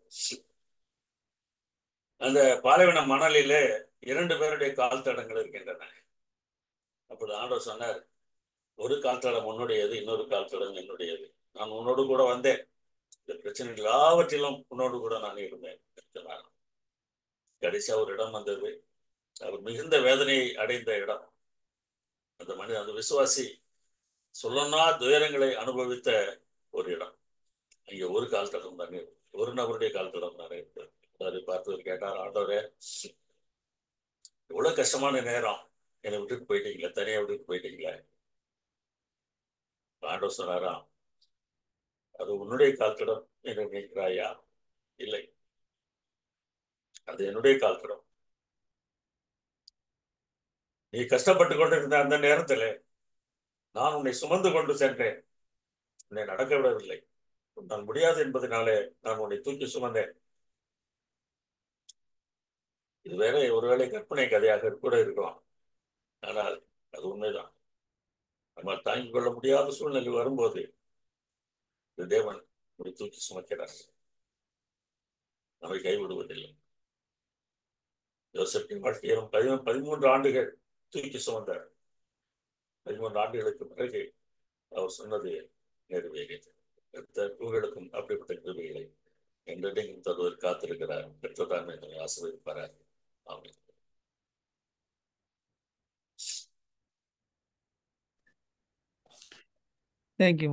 அந்த பாலைவன மணலிலே 2 பேருடைய கால் தடங்கள் இருக்கின்றன. அப்படி ஆண்டவர் சொன்னார், ஒரு கால் தடம் உன்னுடையது, இன்னொரு கால் தடம் என்னுடையது. நான் உன்னோடு கூட வந்தேன், இந்த பிரச்சனை எல்லாவற்றிலும் உன்னோடு கூட நான் இருந்தேன் சொன்னார். கடைசியா ஒரு இடம் வந்தது, அவர் மிகுந்த வேதனையை அடைந்த இடம். அந்த மனிதன், அந்த விசுவாசி சொல்லனா துயரங்களை அனுபவித்த ஒரு இடம். அங்கே ஒரு கால் தடம் தானே, ஒரு நபருடைய கால் தடம் தானே இருந்தது. அதை பார்த்து கேட்டார், ஆண்டவரே எவ்வளவு கஷ்டமான நேரம், என்னை விட்டுட்டு போயிட்டீங்களே, தனியா விட்டுட்டு போயிட்டீங்களே. ஆண்டவர் சொன்னாராம், அது உன்னுடைய கால் தடம் என்று நினைக்கிறாயா? இல்லை, அது என்னுடைய கால் தடம். நீ கஷ்டப்பட்டு கொண்டிருந்த அந்த நேரத்தில் நான் உன்னை சுமந்து கொண்டு சென்றேன், உன்னை நடக்க விடவில்லை. நான் முடியாது என்பதனாலே நான் உன்னை தூக்கி சுமந்தேன். இது வேற ஒருவேளை கற்பனை கதையாக கூட இருக்கலாம், ஆனால் அது உண்மைதான். நம்ம தாங்கிக் கொள்ள முடியாத சூழ்நிலை வரும்போது இந்த தேவன் உன்னை தூக்கி சுமக்கிறார், நம்மை கைவிடுவதில்லை. யோசப்பின் வாழ்க்கையிலும் 13 ஆண்டுகள் தூக்கி சுமந்தார். 13 ஆண்டுகளுக்கு பிறகு அவர் சொன்னது நிறைவேறியது. உங்களுக்கும் அப்படிப்பட்ட கிருபைகளை என்றைக்கும் தருவது காத்திருக்கிறார். பெற்றதாமே நம்மை ஆசீர்வதிப்பார். ஆமென். தேங்க்யூ.